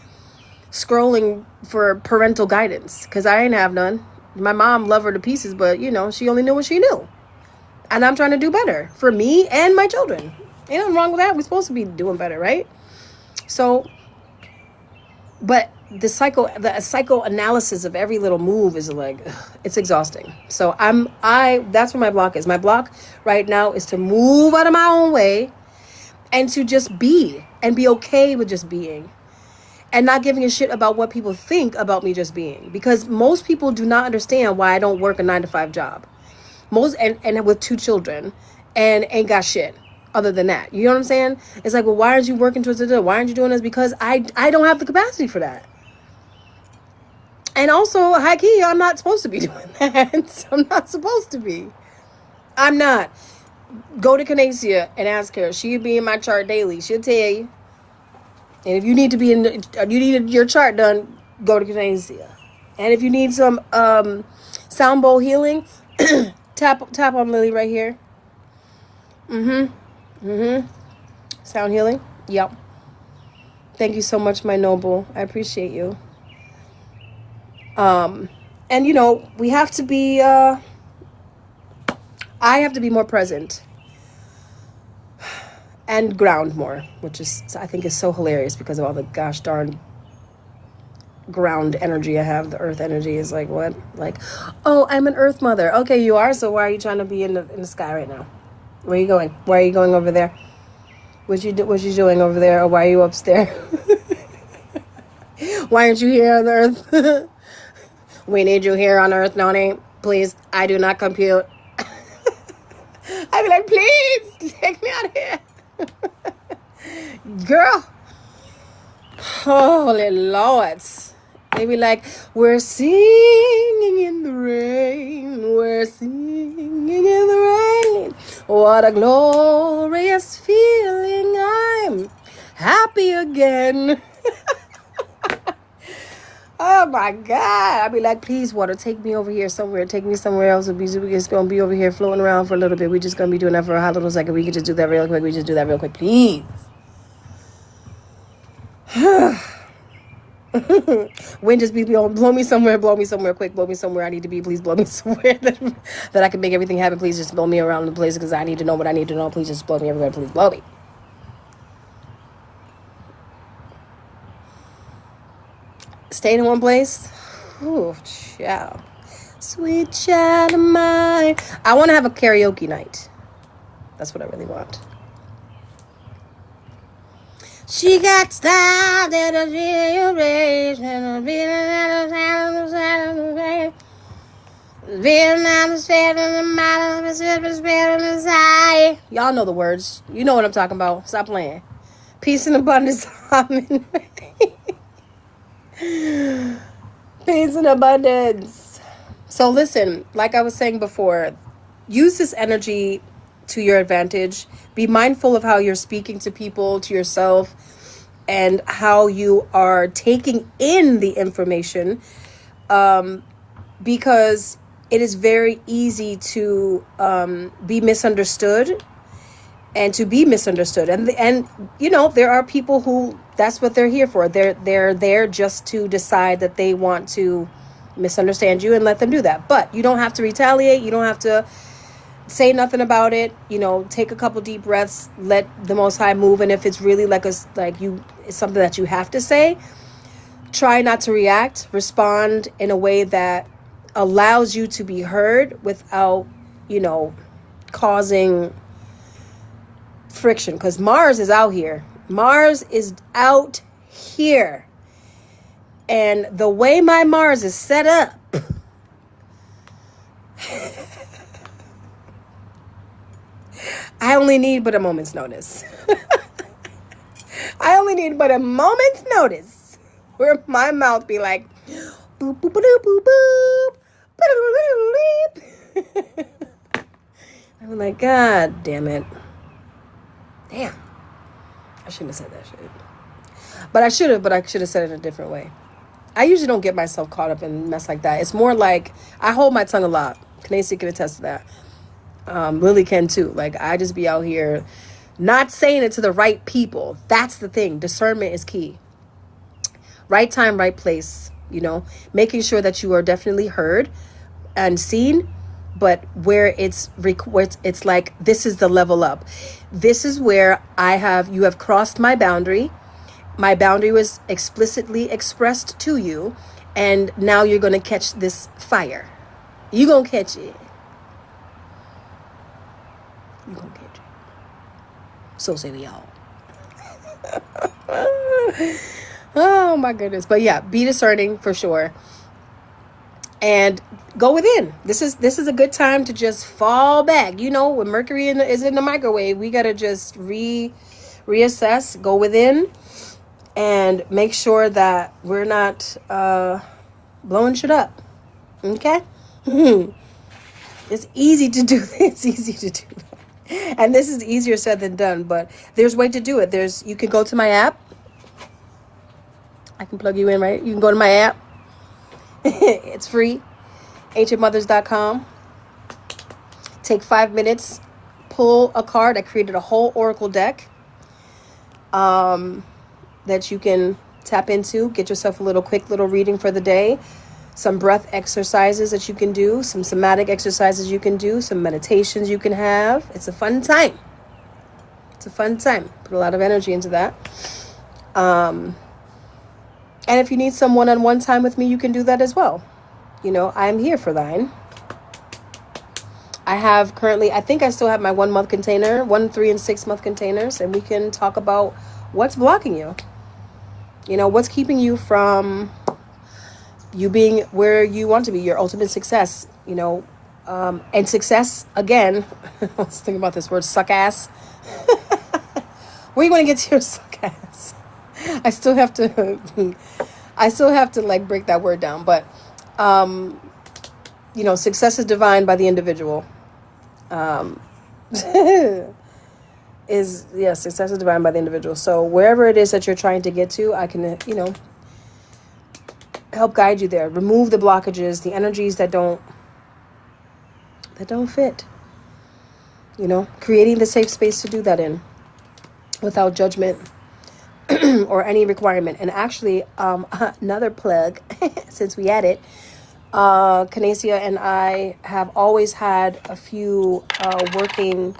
scrolling for parental guidance. Because I ain't have none. My mom loved her to pieces, but, you know, she only knew what she knew. And I'm trying to do better for me and my children. Ain't nothing wrong with that. We're supposed to be doing better, right? So, but the psychoanalysis of every little move is like, it's exhausting. So that's where my block is. My block right now is to move out of my own way and to just be and be okay with just being and not giving a shit about what people think about me just being, because most people do not understand why I don't work a 9-to-5 job. And with 2 children and ain't got shit other than that. You know what I'm saying? It's like, well, why aren't you working towards it? Why aren't you doing this? Because I don't have the capacity for that. And also, high key, I'm not supposed to be doing that. I'm not supposed to be. I'm not. Go to Canacia and ask her. She'll be in my chart daily. She'll tell you. And if you need to be you need your chart done, go to Canacia. And if you need some sound bowl healing, tap on Lily right here. Sound healing. Yep. Thank you so much, my noble. I appreciate you. And you know, we have to be, I have to be more present and ground more, which is, I think is so hilarious because of all the gosh darn ground energy I have. The earth energy is like, what? Like, oh, I'm an earth mother. Okay, you are. So why are you trying to be in the sky right now? Where are you going? Why are you going over there? What you doing over there? Or why are you upstairs? Why aren't you here on earth? We need you here on earth, Noni. Please, I do not compute. I'd be like, please, take me out of here. Girl. Holy lords. They be like, we're singing in the rain. We're singing in the rain. What a glorious feeling. I'm happy again. Oh my God. I'd be like, please, water, take me over here somewhere. Take me somewhere else. We're just going to be over here floating around for a little bit. We're just going to be doing that for a hot little second. We can just do that real quick. We just do that real quick, please. Wind just blow me somewhere quick. Blow me somewhere I need to be. Please blow me somewhere that I can make everything happen. Please just blow me around the place because I need to know what I need to know. Please just blow me everywhere. Please blow me. Staying in one place. Ooh, child. Sweet child of mine. I want to have a karaoke night. That's what I really want. She got style that a generation and y'all know the words. You know what I'm talking about. Stop playing. Peace and abundance. Amen. Peace and abundance. So listen, like I was saying before, use this energy to your advantage. Be mindful of how you're speaking to people, to yourself, and how you are taking in the information, because it is very easy to be misunderstood and to be misunderstood. And you know, there are people who that's what they're here for. They're there just to decide that they want to misunderstand you, and let them do that. But you don't have to retaliate. You don't have to say nothing about it. You know, take a couple deep breaths, let the Most High move. And if it's really it's something that you have to say, try not to react. Respond in a way that allows you to be heard without, you know, causing friction. Because Mars is out here. Mars is out here. And the way my Mars is set up, I only need but a moment's notice. I need but a moment's notice where my mouth be like, boop, boop, boop, boop, boop, boop. I'm like, God damn it. Damn. I shouldn't have said that shit. But I should have said it in a different way. I usually don't get myself caught up in mess like that. It's more like I hold my tongue a lot. Canacey can attest to that. Lily can too. Like, I just be out here not saying it to the right people. That's the thing. Discernment is key. Right time, right place. You know, making sure that you are definitely heard and seen, but where it's like, this is the level up. This is where you have crossed my boundary. My boundary was explicitly expressed to you, and now you're going to catch this fire. You're going to catch it. You're going to catch it. So say we all. Oh my goodness. But yeah, be discerning for sure. And go within. This is a good time to just fall back. You know, when Mercury is in the microwave, we got to just reassess, go within, and make sure that we're not blowing shit up. Okay? It's easy to do. It's easy to do. And this is easier said than done, but there's a way to do it. You can go to my app. I can plug you in, right? You can go to my app. It's free. ancientmothers.com. Take 5 minutes. Pull a card. I created a whole oracle deck that you can tap into. Get yourself a quick little reading for the day. Some breath exercises that you can do. Some somatic exercises you can do. Some meditations you can have. It's a fun time. It's a fun time. Put a lot of energy into that. And if you need some one-on-one time with me, you can do that as well. You know, I'm here for thine. I have currently, I think I still have my 1 month container, 1, 3, and 6 month containers, and we can talk about what's blocking you. You know, what's keeping you from you being where you want to be, your ultimate success, you know, and success, again, let's think about this word, suck ass. Where are you going to get to your suck ass? I still have to like break that word down, but, you know, success is defined by the individual. Success is defined by the individual. So wherever it is that you're trying to get to, I can, you know, help guide you there. Remove the blockages, the energies that don't fit. You know, creating the safe space to do that in without judgment or any requirement. And actually, another plug, since we had it, Canacia and I have always had a few working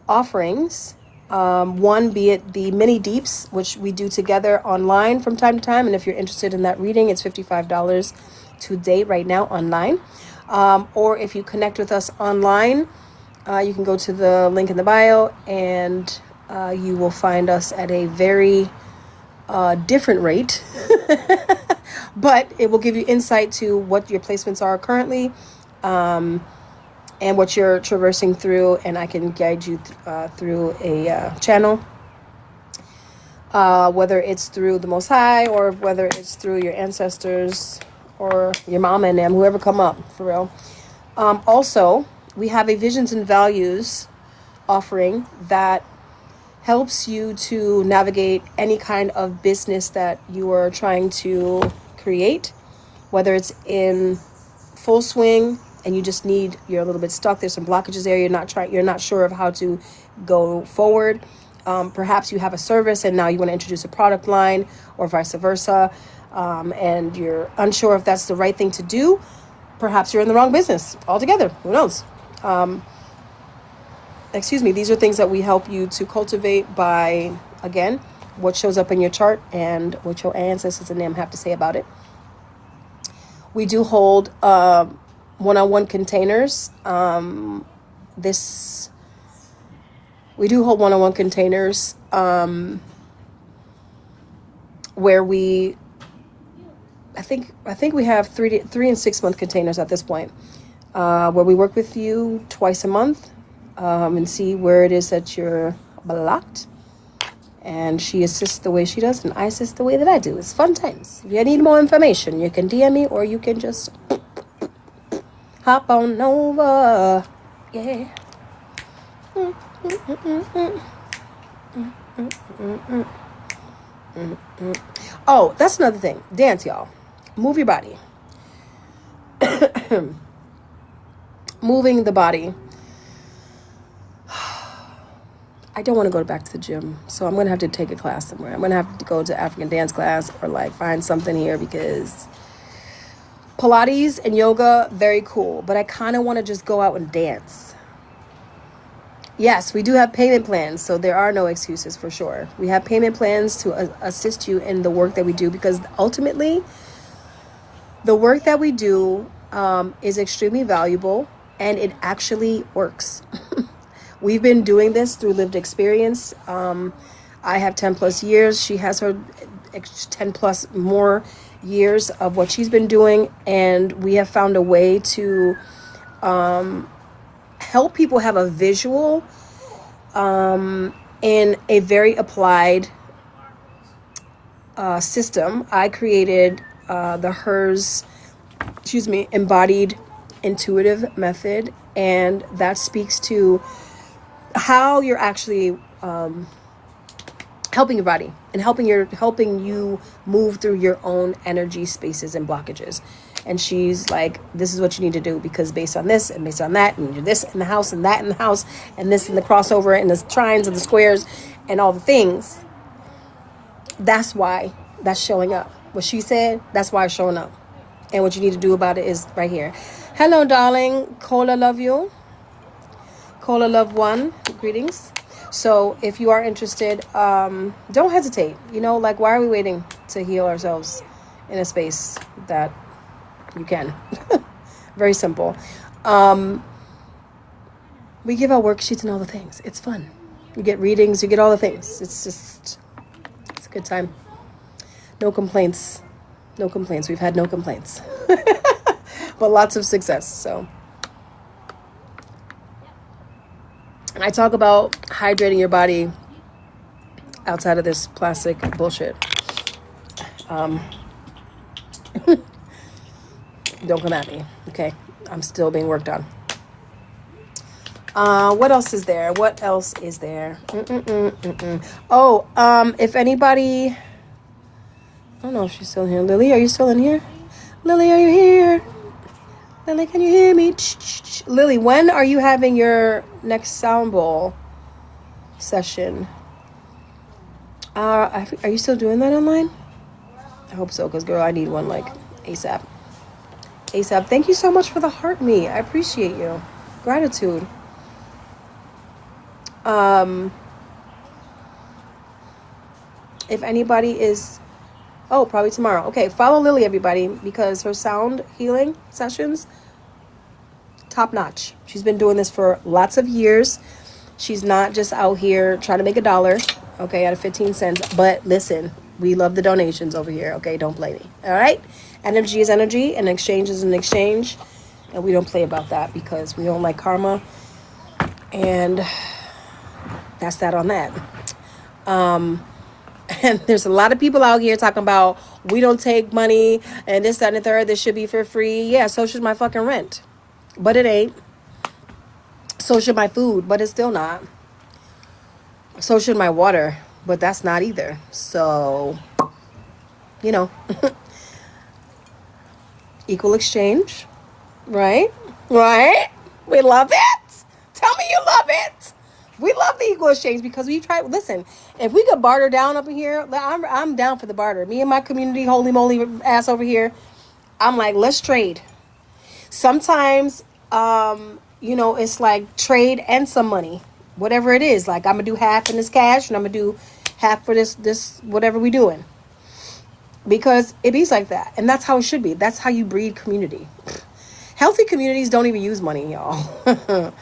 offerings. One, be it the mini deeps, which we do together online from time to time. And if you're interested in that reading, it's $55 to date right now online. Or if you connect with us online, you can go to the link in the bio and you will find us at a very different rate. But it will give you insight to what your placements are currently, and what you're traversing through, and I can guide you through a channel, whether it's through the Most High or whether it's through your ancestors or your mama and them, whoever come up, for real. Also, we have a Visions and Values offering that helps you to navigate any kind of business that you are trying to create, whether it's in full swing and you're a little bit stuck, there's some blockages there, you're not sure of how to go forward. Perhaps you have a service and now you want to introduce a product line, or vice versa, and you're unsure if that's the right thing to do. Perhaps you're in the wrong business altogether. Who knows? These are things that we help you to cultivate by, again, what shows up in your chart and what your ancestors and them have to say about it. We do hold one-on-one containers. We do hold one-on-one containers where I think we have 3 and 6 month containers at this point, where we work with you twice a month and see where it is that you're blocked, And she assists the way she does, and I assist the way that I do. It's fun times. If you need more information, you can DM me, or you can just hop on over. Yeah. Oh, that's another thing. Dance, y'all. Move your body. Moving the body. I don't want to go back to the gym, so I'm going to have to take a class somewhere. I'm going to have to go to African dance class, or like find something here, because Pilates and yoga, very cool, but I kind of want to just go out and dance. Yes, we do have payment plans, so there are no excuses for sure. We have payment plans to assist you in the work that we do, because ultimately the work that we do is extremely valuable, and it actually works. We've been doing this through lived experience. I have 10 plus years. She has her 10 plus more years of what she's been doing. And we have found a way to help people have a visual in a very applied system. I created the HERS, embodied intuitive method. And that speaks to how you're actually helping your body, and helping you move through your own energy spaces and blockages. And she's like, this is what you need to do, because based on this and based on that, and you're this in the house and that in the house, and this in the crossover and the trines and the squares and all the things, that's why that's showing up. What she said, that's why it's showing up. And what you need to do about it is right here. Hello, darling. Cola, love you. Cola Love One, greetings. So if you are interested, don't hesitate. Like, why are we waiting to heal ourselves in a space that you can? Very simple. We give out worksheets and all the things. It's fun. You get readings, you get all the things. It's a good time. No complaints. We've had no complaints. But lots of success, so. I talk about hydrating your body outside of this plastic bullshit. Don't come at me, okay? I'm still being worked on. What else is there? Oh, if anybody... I don't know if she's still in here. Lily, are you still in here? Lily, are you here? Lily, can you hear me? Lily, when are you having your next sound bowl session? Are you still doing that online? I hope so, because girl, I need one like ASAP. Thank you so much for the heart me. I appreciate you. Gratitude. If anybody is... Oh, probably tomorrow. Okay, follow Lily, everybody, because her sound healing sessions, top notch. She's been doing this for lots of years. She's not just out here trying to make $1, okay, out of 15 cents. But listen, we love the donations over here, okay? Don't play me, all right? Energy is energy, and exchange is an exchange. And we don't play about that, because we don't like karma. And that's that on that. And there's a lot of people out here talking about, we don't take money and this, that, and the third. This should be for free. Yeah, so should my fucking rent. But it ain't. So should my food, but it's still not. So should my water, but that's not either. So, equal exchange, right? Right? We love it. Tell me you love it. We love the equal exchange, because we try. Listen, if we could barter down up in here, I'm down for the barter. Me and my community, holy moly ass over here, I'm like, let's trade. Sometimes, it's like trade and some money, whatever it is. Like, I'm gonna do half in this cash, and I'm gonna do half for this whatever we doing, because it is like that, and that's how it should be. That's how you breed community. Healthy communities don't even use money, y'all.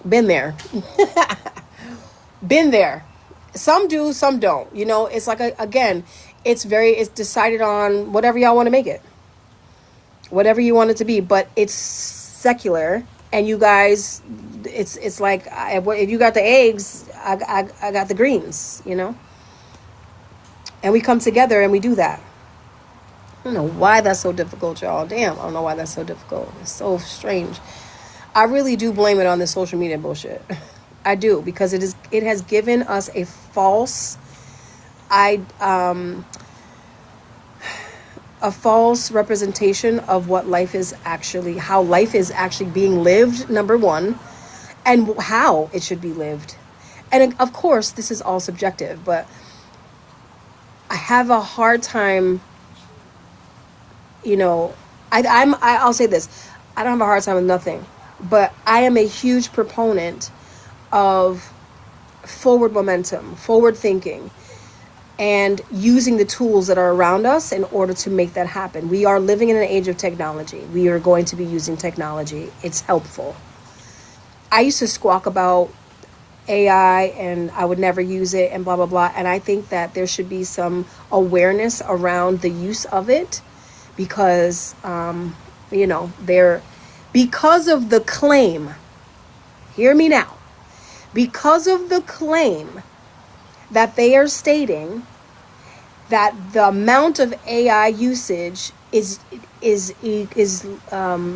Been there. Been there. Some do, some don't. It's like, again, it's decided on whatever y'all want to make it. Whatever you want it to be. But it's secular. And you guys, it's like, if you got the eggs, I got the greens, you know? And we come together and we do that. I don't know why that's so difficult, y'all. Damn, I don't know why that's so difficult. It's so strange. I really do blame it on this social media bullshit. I do, because it has given us a false a false representation of what life is actually, how life is actually being lived, number one, and how it should be lived. And of course, this is all subjective, but I have a hard time, you know, I'll say this. I don't have a hard time with nothing, but I am a huge proponent of forward momentum, forward thinking, and using the tools that are around us in order to make that happen. We are living in an age of technology. We are going to be using technology. It's helpful. I used to squawk about AI and I would never use it and blah, blah, blah. And I think that there should be some awareness around the use of it because, you know, because of the claim, hear me now, because of the claim that they are stating that the amount of AI usage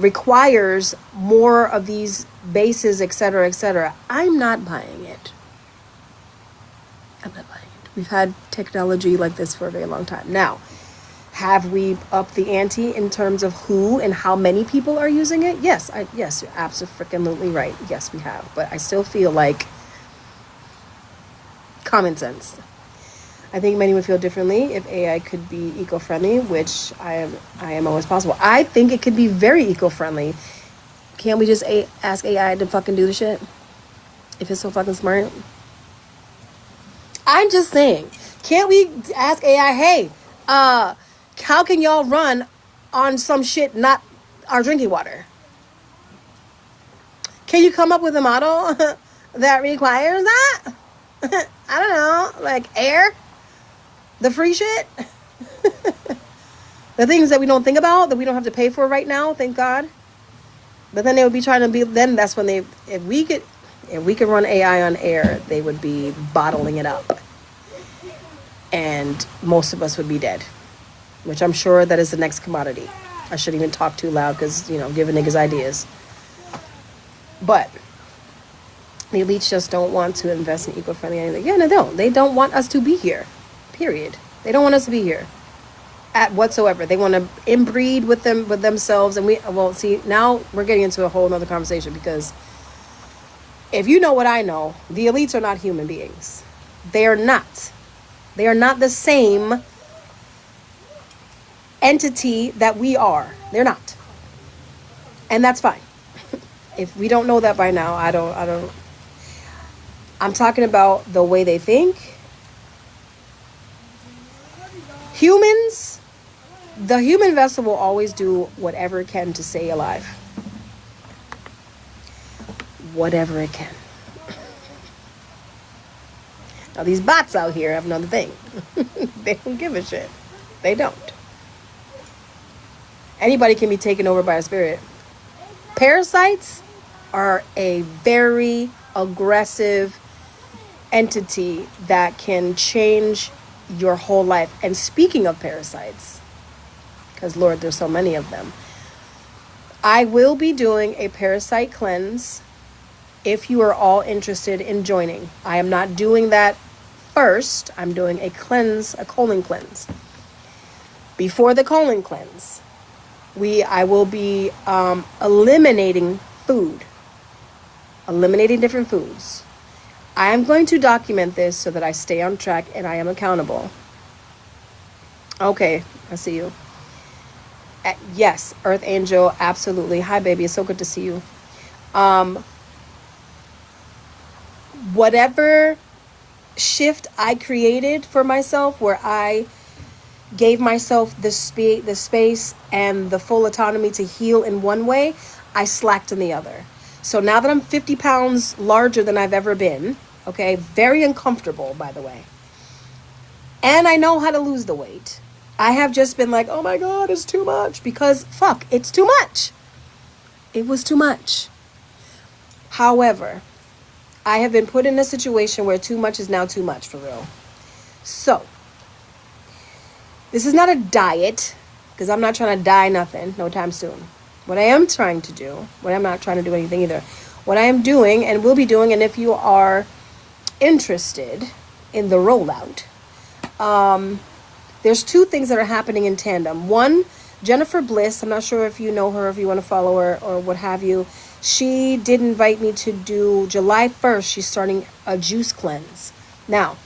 requires more of these bases, etc., etc. I'm not buying it. I'm not buying it. We've had technology like this for a very long time. Now, have we upped the ante in terms of who and how many people are using it? Yes, yes, you're absolutely right. Yes, we have. But I still feel like common sense. I think many would feel differently if AI could be eco-friendly, which I am always possible. I think it could be very eco-friendly. Can't we just ask AI to fucking do the shit? If it's so fucking smart. I'm just saying, can't we ask AI, hey, how can y'all run on some shit not our drinking water? Can you come up with a model that requires that? I don't know, like air? The free shit? The things that we don't think about, that we don't have to pay for right now, thank God. But then they would be trying to be, then that's when if we could run AI on air, they would be bottling it up. And most of us would be dead. Which I'm sure that is the next commodity. I shouldn't even talk too loud because, you know, giving niggas ideas. But the elites just don't want to invest in eco-friendly anything. Yeah, no, they don't. They don't want us to be here. Period. They don't want us to be here at whatsoever. They want to inbreed with themselves. And see, now we're getting into a whole nother conversation because if you know what I know, the elites are not human beings. They are not. They are not the same entity that we are. They're not. And that's fine. If we don't know that by now, I'm talking about the way they think. Humans, the human vessel will always do whatever it can to stay alive. Whatever it can. Now these bots out here have another thing. They don't give a shit. They don't. Anybody can be taken over by a spirit. Parasites are a very aggressive entity that can change your whole life. And speaking of parasites, because Lord, there's so many of them, I will be doing a parasite cleanse if you are all interested in joining. I am not doing that first. I'm doing a colon cleanse. Before the colon cleanse, I will be eliminating different foods. I am going to document this so that I stay on track and I am accountable. Okay, I see you. Yes, Earth Angel, absolutely. Hi, baby. It's so good to see you. Whatever shift I created for myself, where I gave myself the space and the full autonomy to heal in one way, I slacked in the other. So now that I'm 50 pounds larger than I've ever been, okay, very uncomfortable, by the way, and I know how to lose the weight, I have just been like, oh my God, it's too much, because fuck, it's too much. It was too much. However, I have been put in a situation where too much is now too much, for real. So, this is not a diet, because I'm not trying to die nothing no time soon. What I am trying to do, I'm not trying to do anything either. What I am doing and will be doing, and if you are interested in the rollout, there's two things that are happening in tandem. One, Jennifer Bliss, I'm not sure if you know her, if you want to follow her or what have you. She did invite me to do July 1st. She's starting a juice cleanse. Now,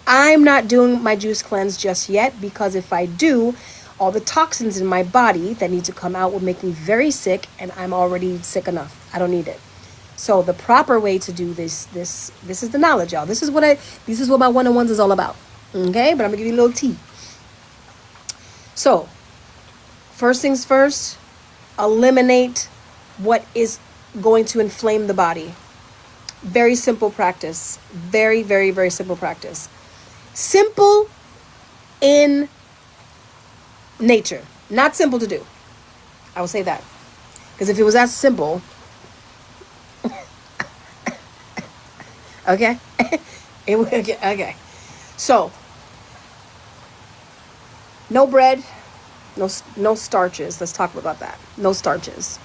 I'm not doing my juice cleanse just yet, because if I do, all the toxins in my body that need to come out will make me very sick, and I'm already sick enough. I don't need it. So the proper way to do this is the knowledge, y'all. This is what my one-on-ones is all about. Okay? But I'm gonna give you a little tea. So, first things first, eliminate what is going to inflame the body. Very simple practice. Very, very, very simple practice. Simple in nature. Not simple to do. I will say that. Because if it was that simple, okay? It would, okay. So, no bread, no starches. Let's talk about that. No starches.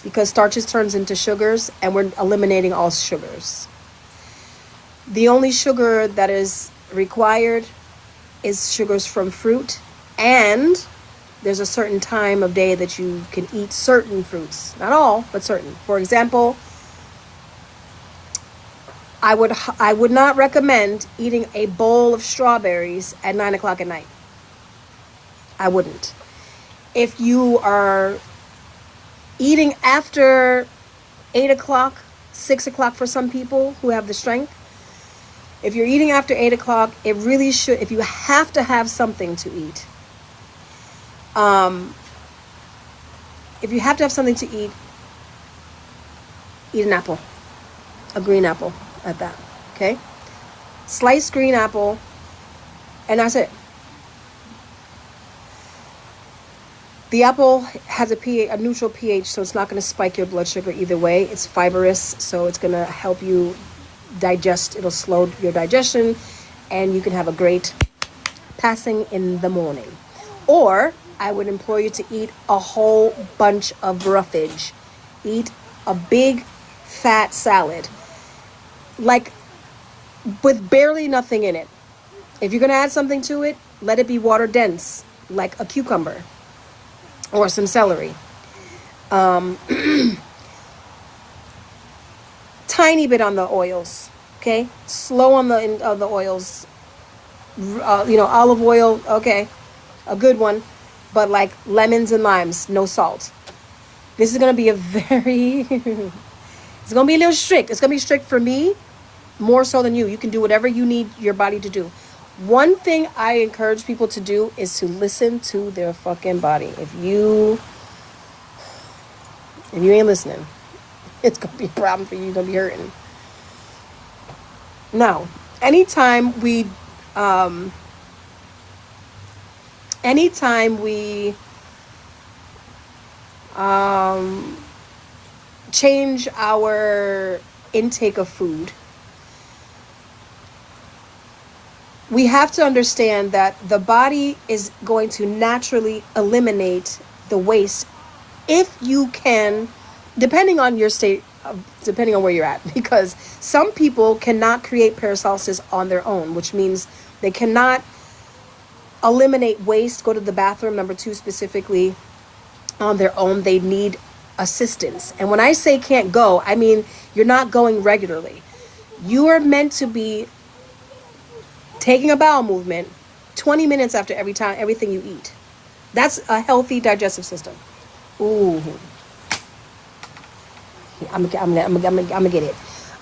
Because starches turns into sugars, and we're eliminating all sugars. The only sugar that is required is sugars from fruit, and there's a certain time of day that you can eat certain fruits. Not all, but certain. For example, I would not recommend eating a bowl of strawberries at 9 o'clock at night. I wouldn't. If you are eating after 8 o'clock, 6 o'clock for some people who have the strength, if you're eating after 8 o'clock, it really should, if you have to have something to eat, if you have to have something to eat an apple, a green apple at that, okay? Sliced green apple, and that's it. The apple has a neutral pH, so it's not going to spike your blood sugar either way. It's fibrous, so it's going to help you digest. It'll slow your digestion, and you can have a great passing in the morning. Or I would implore you to eat a whole bunch of roughage. Eat a big fat salad, like with barely nothing in it. If you're going to add something to it, let it be water dense, like a cucumber or some celery. Tiny bit on the oils, okay? Slow on the oils. Olive oil, okay, a good one, but like lemons and limes, no salt. This is gonna be it's gonna be a little strict. It's gonna be strict for me, more so than you. You can do whatever you need your body to do. One thing I encourage people to do is to listen to their fucking body. If you ain't listening, it's gonna be a problem for you. You're gonna be hurting. Now, anytime we change our intake of food, we have to understand that the body is going to naturally eliminate the waste if you can, depending on your state, depending on where you're at, because some people cannot create peristalsis on their own, which means they cannot eliminate waste, go to the bathroom, number 2 specifically, on their own. They need assistance. And when I say can't go, I mean you're not going regularly. You are meant to be taking a bowel movement 20 minutes after everything you eat. That's a healthy digestive system. Ooh. I'm gonna get it.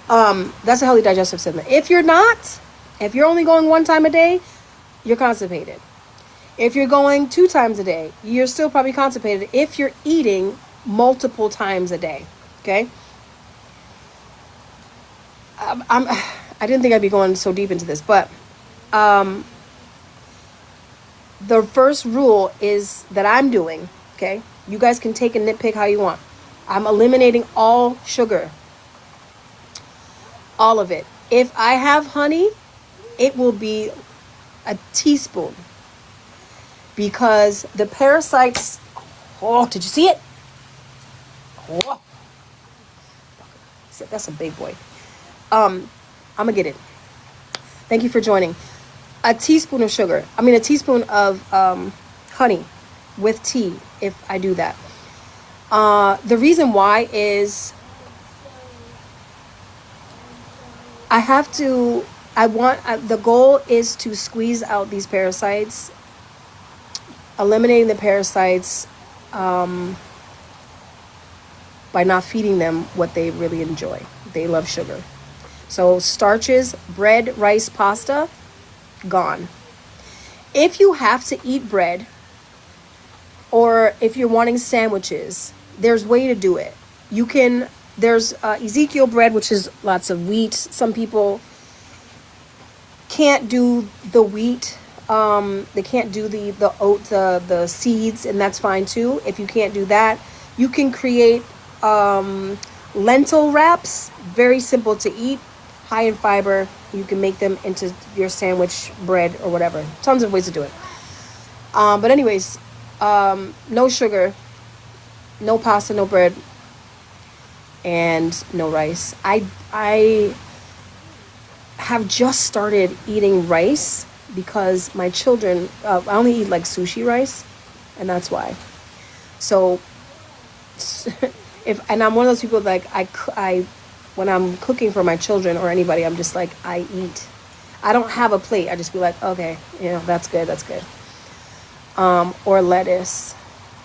That's a healthy digestive system. If you're only going 1 time a day, you're constipated. If you're going 2 times a day, you're still probably constipated if you're eating multiple times a day. Okay? I didn't think I'd be going so deep into this, but the first rule is that I'm doing, okay? You guys can take and nitpick how you want. I'm eliminating all sugar. All of it. If I have honey, it will be a teaspoon, because the parasites, oh, did you see it? Oh, that's a big boy. I'm gonna get it. Thank you for joining. A teaspoon of sugar. A teaspoon of honey with tea, if I do that. The reason why is the goal is to squeeze out these parasites, eliminating the parasites by not feeding them what they really enjoy. They love sugar. So starches, bread, rice, pasta, gone. If you have to eat bread, or if you're wanting sandwiches, there's a way to do it. There's Ezekiel bread, which is lots of wheat. Some people can't do the wheat. They can't do the oat, the seeds, and that's fine too. If you can't do that, you can create lentil wraps. Very simple to eat, high in fiber. You can make them into your sandwich bread or whatever. Tons of ways to do it. But anyways, no sugar, no pasta, no bread, and no rice. I have just started eating rice because my children, I only eat like sushi rice, and that's why. So and I'm one of those people like I when I'm cooking for my children or anybody, I'm just like, I eat. I don't have a plate. I just be like, okay, that's good. Or lettuce.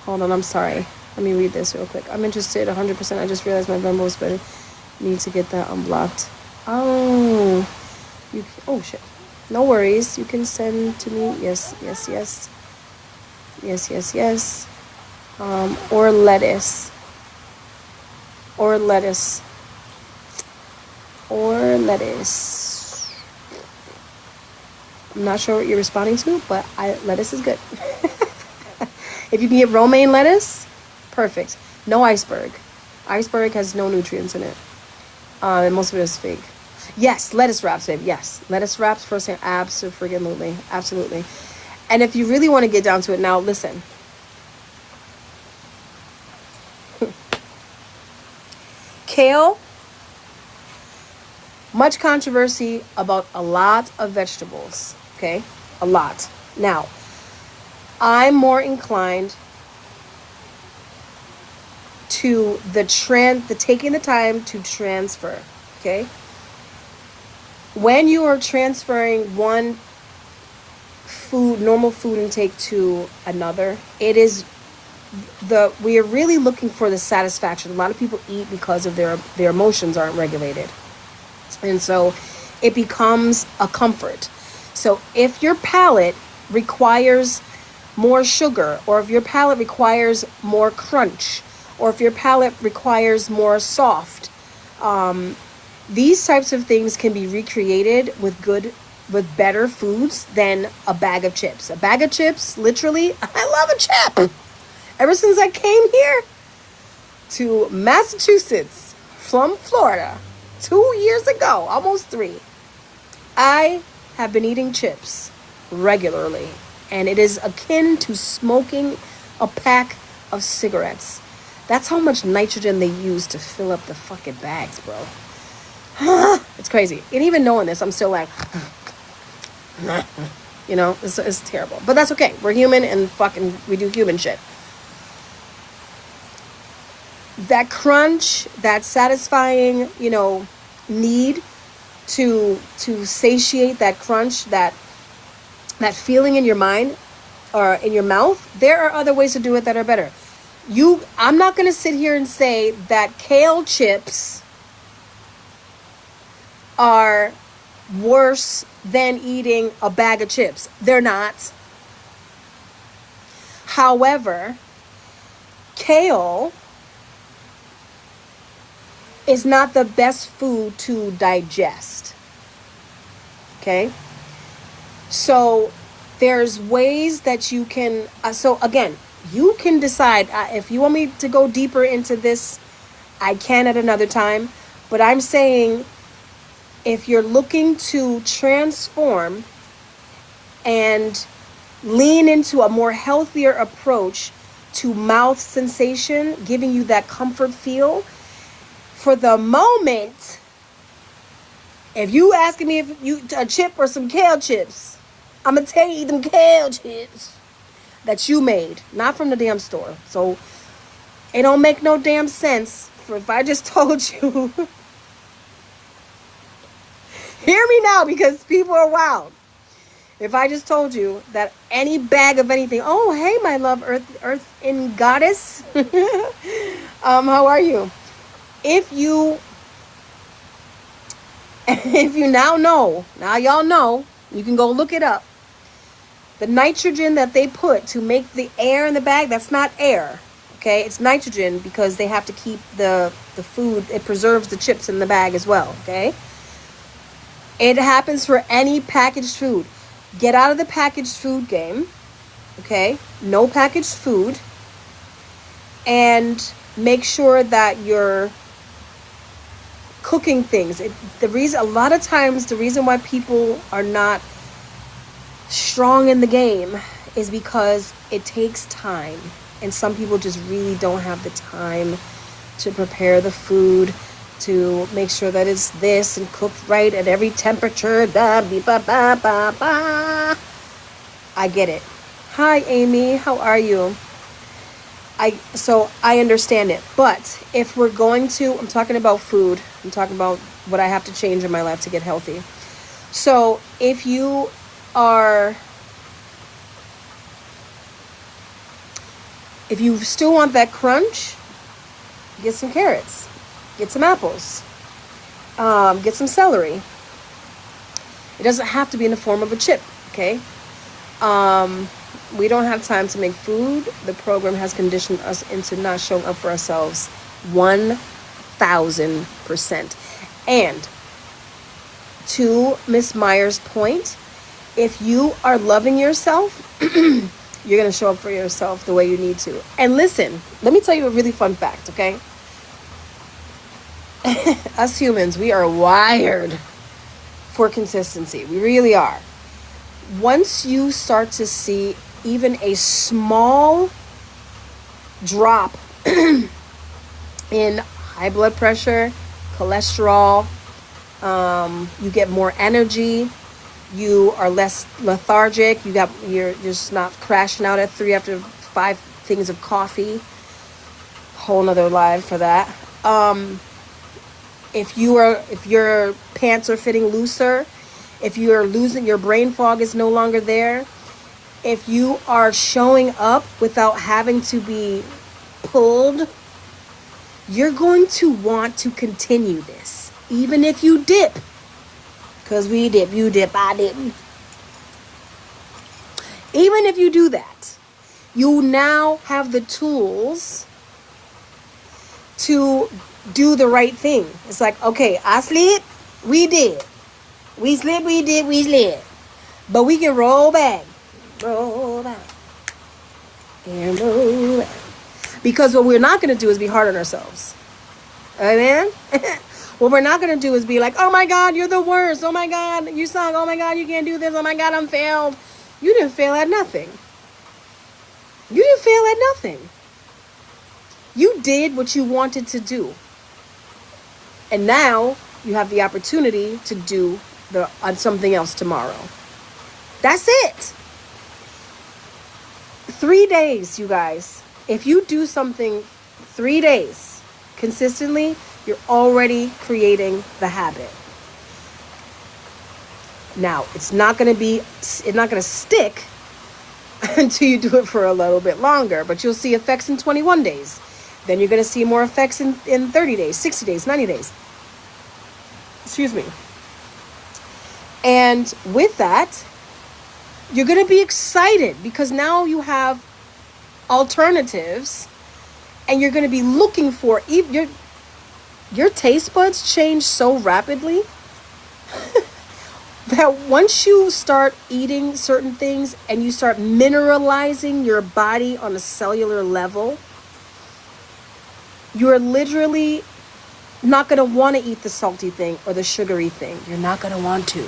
Hold on, I'm sorry. Let me read this real quick. I'm interested 100%. I just realized my Venmo was better. Need to get that unblocked. Oh, shit. No worries. You can send to me. Yes. Or lettuce. I'm not sure what you're responding to, but lettuce is good. If you can get romaine lettuce, perfect. No iceberg. Iceberg has no nutrients in it. And most of it is fake. Yes, lettuce wraps, babe. Yes, lettuce wraps first thing. Absolutely. And if you really want to get down to it, now listen. Kale. Much controversy about a lot of vegetables. Okay, a lot. Now, I'm more inclined to the taking the time to transfer. Okay, when you are transferring one normal food intake to another, we are really looking for the satisfaction. A lot of people eat because of their emotions aren't regulated, and so it becomes a comfort. So if your palate requires more sugar, or if your palate requires more crunch, or if your palate requires more soft, these types of things can be recreated with better foods than a bag of chips. A bag of chips, literally, I love a chip. Ever since I came here to Massachusetts from Florida 2 years ago, almost 3, I have been eating chips regularly. And it is akin to smoking a pack of cigarettes. That's how much nitrogen they use to fill up the fucking bags, bro. It's crazy. And even knowing this, I'm still like, it's terrible. But that's okay. We're human and we do human shit. That crunch, that satisfying, need to satiate that crunch, that feeling in your mind or in your mouth, there are other ways to do it that are better. I'm not going to sit here and say that kale chips are worse than eating a bag of chips. They're not. However, kale is not the best food to digest. Okay? So there's ways that you can, so again, you can decide if you want me to go deeper into this, I can at another time, but I'm saying If you're looking to transform and lean into a more healthier approach to mouth sensation, giving you that comfort feel, for the moment, if you asking me if you a chip or some kale chips, I'm gonna tell you them kale chips that you made, not from the damn store. So it don't make no damn sense for if I just told you. Hear me now, because people are wild. If I just told you that any bag of anything, oh hey my love, earth in goddess, how are you? If you now know, now y'all know, you can go look it up. The nitrogen that they put to make the air in the bag, that's not air. Okay, it's nitrogen because they have to keep the food, it preserves the chips in the bag as well, okay? It happens for any packaged food. Get out of the packaged food game, okay? No packaged food. And make sure that you're cooking things. A lot of times, the reason why people are not strong in the game is because it takes time. And some people just really don't have the time to prepare the food, to make sure that it's this and cooked right at every temperature. I get it. Hi, Amy. How are you? So I understand it. But if we're going to, I'm talking about food. I'm talking about what I have to change in my life to get healthy. So if you still want that crunch, get some carrots. Get some apples. Get some celery. It doesn't have to be in the form of a chip, okay? We don't have time to make food. The program has conditioned us into not showing up for ourselves 1,000%. And to Miss Meyer's point, if you are loving yourself, you're going to show up for yourself the way you need to. And listen, let me tell you a really fun fact, okay? Us humans, we are wired for consistency. We really are. Once you start to see even a small drop in high blood pressure, cholesterol, you get more energy, you are less lethargic, you're just not crashing out at 3 after 5 things of coffee. Whole nother live for that. If your pants are fitting looser, if you're losing, your brain fog is no longer there, if you are showing up without having to be pulled, you're going to want to continue this, even if you dip. Because we dip, you dip, I dip. Even if you do that, you now have the tools to do the right thing. It's like, okay, I slid, we did. We slid, we did, we slid. But we can roll back. Roll back. And roll back. Because what we're not going to do is be hard on ourselves. Amen? What we're not going to do is be like, oh my God, you're the worst. Oh my God, you suck. Oh my God, you can't do this. Oh my God, I'm failed. You didn't fail at nothing. You didn't fail at nothing. You did what you wanted to do. And now you have the opportunity to do something else tomorrow. That's it. 3 days, you guys. If you do something 3 days consistently, you're already creating the habit. Now, it's not going to stick until you do it for a little bit longer, but you'll see effects in 21 days. Then you're going to see more effects in 30 days, 60 days, 90 days. Excuse me. And with that, you're going to be excited because now you have alternatives and you're going to be looking for your taste buds change so rapidly that once you start eating certain things and you start mineralizing your body on a cellular level, you're literally not going to want to eat the salty thing or the sugary thing. You're not going to want to.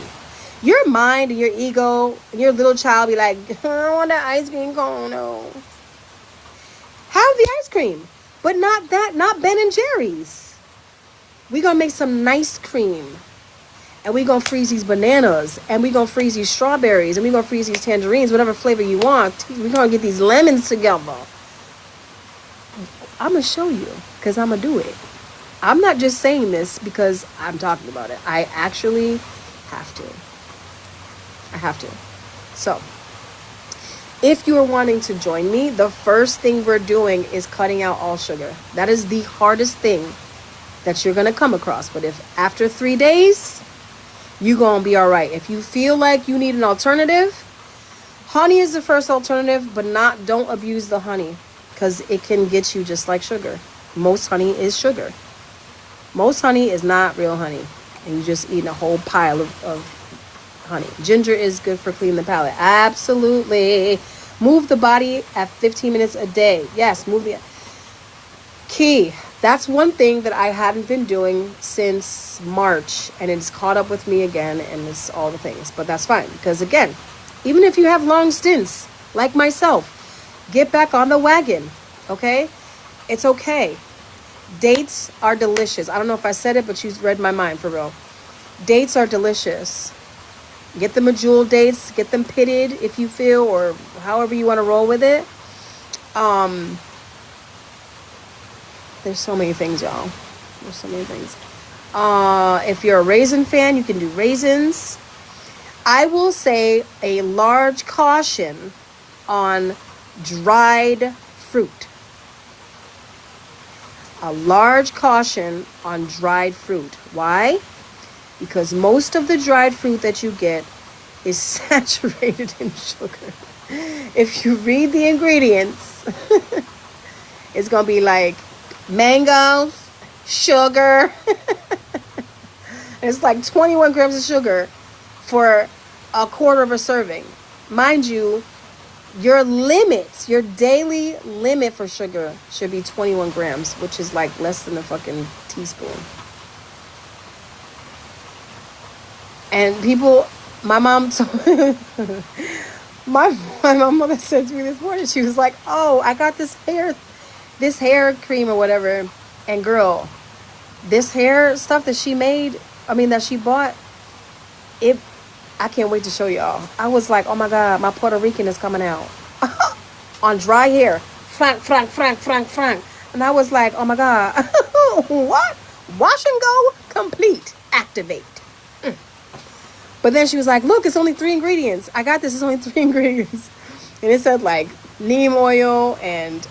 Your mind and your ego and your little child be like, I want that ice cream cone. No. Have the ice cream, but not Ben and Jerry's. We're going to make some nice cream. And we're going to freeze these bananas. And we're going to freeze these strawberries. And we're going to freeze these tangerines, whatever flavor you want. We're going to get these lemons together. I'm going to show you because I'm going to do it. I'm not just saying this because I'm talking about it. I actually have to. I have to. So, if you're wanting to join me, the first thing we're doing is cutting out all sugar. That is the hardest thing that you're going to come across. But if after 3 days, you're going to be all right. If you feel like you need an alternative, honey is the first alternative, but don't abuse the honey because it can get you just like sugar. Most honey is sugar. Most honey is not real honey. And you're just eating a whole pile of honey. Ginger is good for cleaning the palate. Absolutely. Move the body at 15 minutes a day. Yes, move the key. That's one thing that I haven't been doing since March. And it's caught up with me again. And it's all the things. But that's fine. Because again, even if you have long stints like myself, get back on the wagon. Okay? It's okay. Dates are delicious. I don't know if I said it, but you read my mind for real. Dates are delicious. Get them a jewel dates. Get them pitted if you feel, or however you want to roll with it. There's so many things, y'all. There's so many things. If you're a raisin fan, you can do raisins. I will say a large caution on dried fruit. A large caution on dried fruit. Why? Because most of the dried fruit that you get is saturated in sugar. If you read the ingredients, it's going to be like mangoes, sugar. It's like 21 grams of sugar for a quarter of a serving. Mind you, your daily limit for sugar should be 21 grams, which is like less than a fucking teaspoon. And people, my mom told my mother said to me this morning, she was like, oh, I got this hair cream or whatever. And girl, this hair stuff that she bought, I can't wait to show y'all. I was like, oh my God, my Puerto Rican is coming out. On dry hair. Frank. And I was like, oh my God. What? Wash and go, complete, activate. But then she was like, look, it's only 3 ingredients. I got this, it's only 3 ingredients. And it said like neem oil and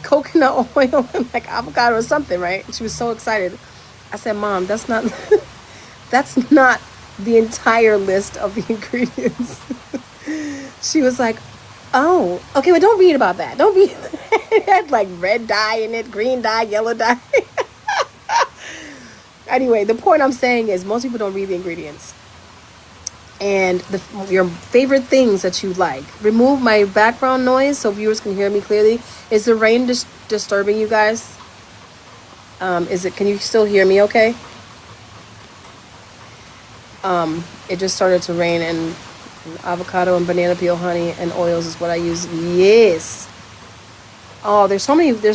coconut oil and like avocado or something, right? She was so excited. I said, Mom, that's not the entire list of the ingredients. She was like, oh, okay, but don't read about that. Don't read. It had like red dye in it, green dye, yellow dye. Anyway, the point I'm saying is most people don't read the ingredients. And your favorite things that you like. Remove my background noise so viewers can hear me clearly. Is the rain disturbing you guys? Can you still hear me okay? It just started to rain, and avocado and banana peel honey and oils is what I use. Yes. Oh, there's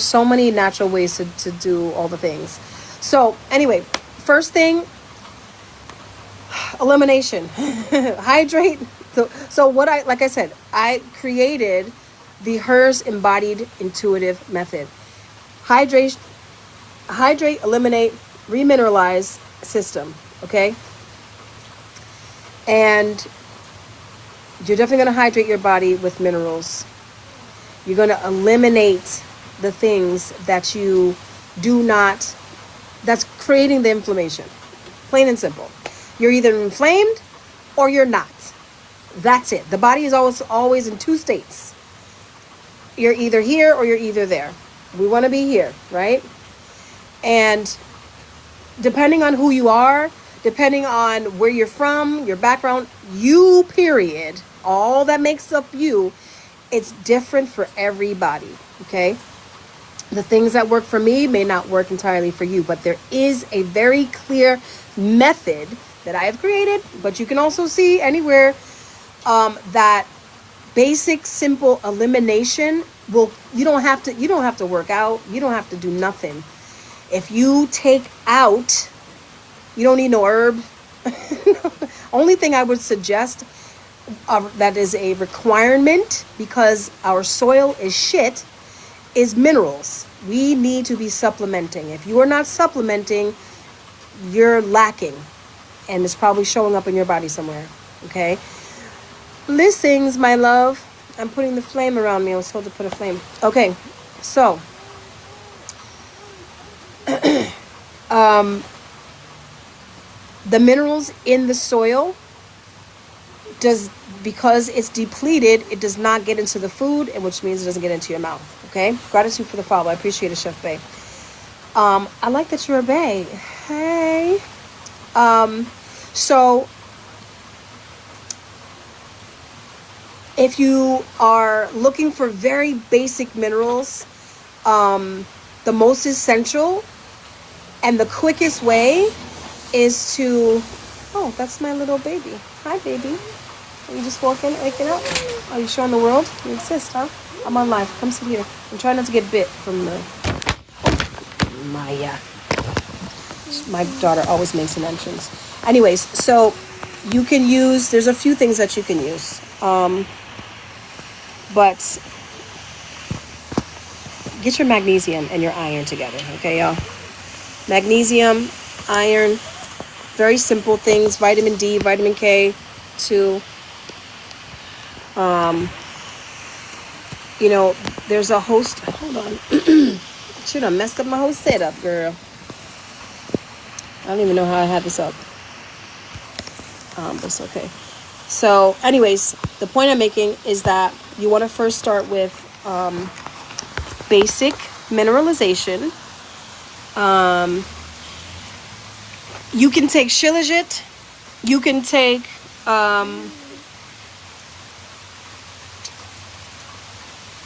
so many natural ways to do all the things. So anyway, first thing, elimination. Hydrate. So like I said, I created the HERS embodied intuitive method. Hydrate, eliminate, remineralize system. Okay. And you're definitely going to hydrate your body with minerals. You're going to eliminate the things that you do not, that's creating the inflammation. Plain and simple. You're either inflamed or you're not. That's it. The body is always in 2 states. You're either here or you're either there. We want to be here, right? And depending on who you are, depending on where you're from, your background, you, period, all that makes up you, it's different for everybody, okay? The things that work for me may not work entirely for you, but there is a very clear method that I have created, but you can also see anywhere that basic, simple elimination will, you don't have to work out, you don't have to do nothing. If you take out, you don't need no herb. Only thing I would suggest that is a requirement, because our soil is shit, is minerals. We need to be supplementing. If you are not supplementing, you're lacking, and it's probably showing up in your body somewhere. Okay. Blessings, my love. I'm putting the flame around me. I was told to put a flame. Okay. So, the minerals in the soil because it's depleted, it does not get into the food, and which means it doesn't get into your mouth. Okay. Gratitude for the follow. I appreciate it, Chef Bay. I like that you're a Bay. Hey. So if you are looking for very basic minerals, the most essential and the quickest way is to, oh, that's my little baby. Hi, baby. Are you just waking up? Are you showing the world you exist, huh? I'm on live. Come sit here. I'm trying not to get bit from the... My daughter always makes an entrance. Anyways, so you can use... There's a few things that you can use. But get your magnesium and your iron together. Okay, y'all? Magnesium, iron... Very simple things. Vitamin D, vitamin K, too. You know, there's a host. Hold on. Should have messed up my whole setup, girl. I don't even know how I had this up. But it's okay. So, anyways, the point I'm making is that you want to first start with basic mineralization. You can take shilajit. You can take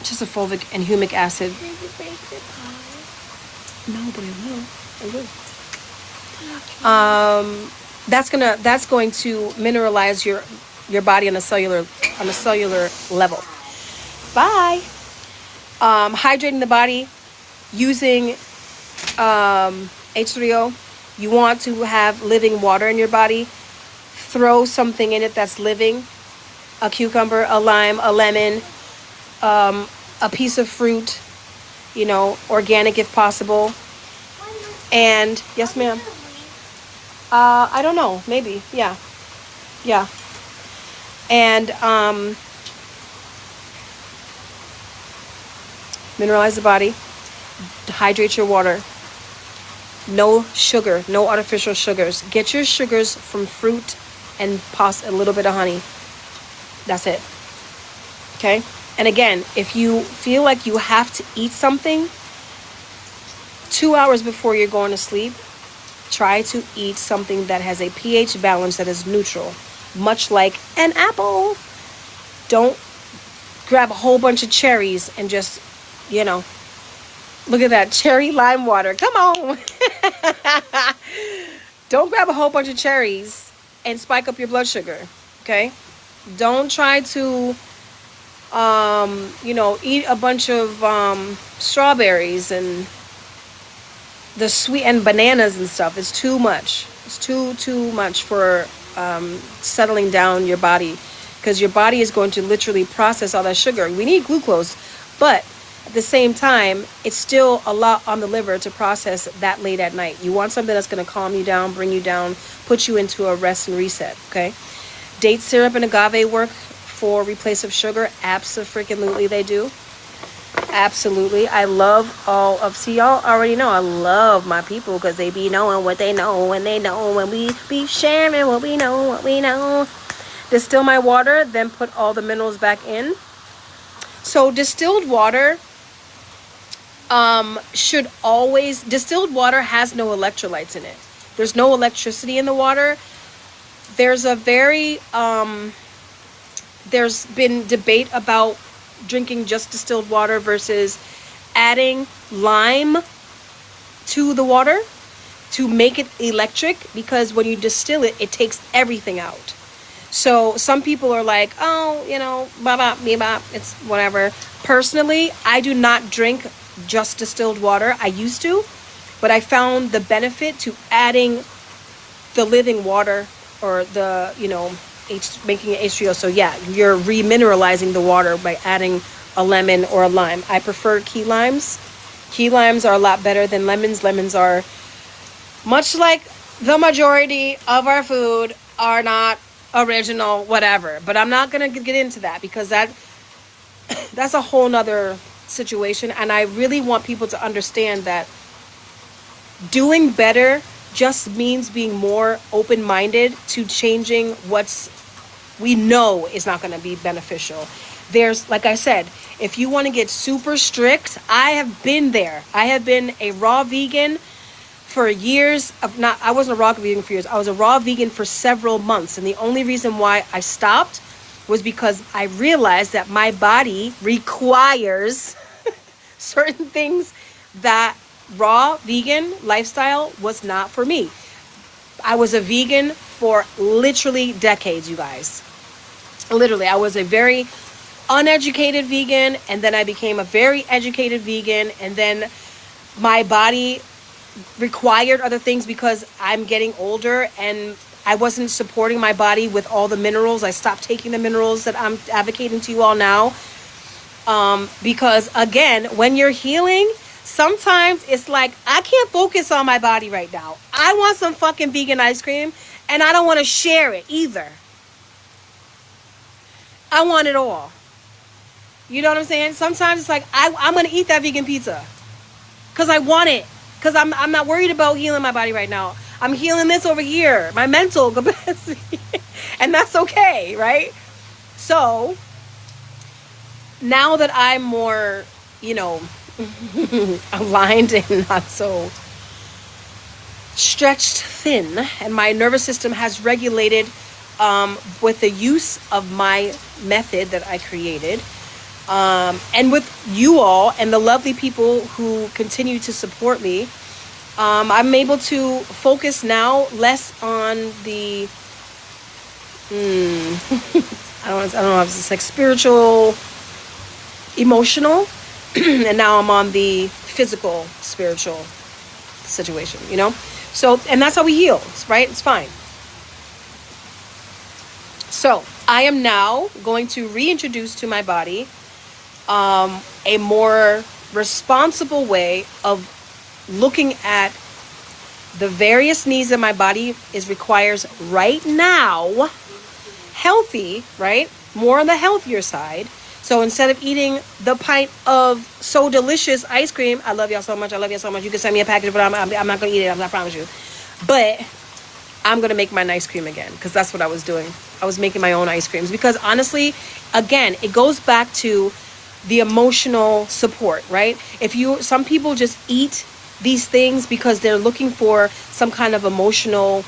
just a fulvic and humic acid. Did you break the pie? No, but I will. That's going to mineralize your body on a cellular level. Bye. Hydrating the body using H3O. You want to have living water in your body. Throw something in it that's living. A cucumber, a lime, a lemon, a piece of fruit, you know, organic if possible. And, yes, ma'am. I don't know. Maybe. Yeah. Yeah. And mineralize the body. Hydrate your water. No sugar, no artificial sugars. Get your sugars from fruit and a little bit of honey. That's it. Okay? And again, if you feel like you have to eat something 2 hours before you're going to sleep, try to eat something that has a pH balance that is neutral, much like an apple. Don't grab a whole bunch of cherries and just, you know, look at that cherry lime water. Come on. Don't grab a whole bunch of cherries and spike up your blood sugar. Okay? Don't try to, you know, eat a bunch of strawberries and the sweet and bananas and stuff. It's too much. It's too much for settling down your body, because your body is going to literally process all that sugar. We need glucose, but at the same time, it's still a lot on the liver to process that late at night. You want something that's going to calm you down, bring you down, put you into a rest and reset, okay? Date syrup and agave work for replace of sugar. Abso-freaking-lutely they do. Absolutely. I love all of, see, y'all already know I love my people, because they be knowing what they know, and they know when we be sharing what we know. Distill my water, then put all the minerals back in. So distilled water distilled water has no electrolytes in it. There's no electricity in the water. There's been debate about drinking just distilled water versus adding lime to the water to make it electric, because when you distill it, it takes everything out. So some people are like, oh, blah, blah, blah, blah, it's whatever. Personally, I do not drink just distilled water. I used to, but I found the benefit to adding the living water, or the, making it H3O. So yeah, you're remineralizing the water by adding a lemon or a lime. I prefer key limes. Key limes are a lot better than lemons. Lemons are, much like the majority of our food, are not original, whatever. But I'm not going to get into that, because that's a whole nother situation. And I really want people to understand that doing better just means being more open-minded to changing what's we know is not going to be beneficial. There's, like I said, if you want to get super strict, I have been there. I have been a raw vegan for years. I wasn't a raw vegan for years. I was a raw vegan for several months. And the only reason why I stopped was because I realized that my body requires certain things that raw vegan lifestyle was not for me. I was a vegan for literally decades, you guys. Literally, I was a very uneducated vegan, and then I became a very educated vegan, and then my body required other things because I'm getting older and I wasn't supporting my body with all the minerals. I stopped taking the minerals that I'm advocating to you all now. Because again, when you're healing, sometimes it's like, I can't focus on my body right now. I want some fucking vegan ice cream, and I don't want to share it either. I want it all. You know what I'm saying? Sometimes it's like, I'm going to eat that vegan pizza because I want it. Because I'm not worried about healing my body right now. I'm healing this over here, my mental capacity. And that's okay, right? So now that I'm more, aligned and not so stretched thin, and my nervous system has regulated with the use of my method that I created, and with you all and the lovely people who continue to support me, I'm able to focus now less on the I don't know if it's like spiritual, emotional, and now I'm on the physical, spiritual situation, So, and that's how we heal, right? It's fine. So I am now going to reintroduce to my body a more responsible way of looking at the various needs that my body requires right now. Healthy, right? More on the healthier side. So instead of eating the pint of so delicious ice cream, I love y'all so much. I love y'all so much. You can send me a package, but I'm not going to eat it. I promise you. But I'm going to make my ice cream again, because that's what I was doing. I was making my own ice creams because honestly, again, it goes back to the emotional support, right? Some people just eat these things because they're looking for some kind of emotional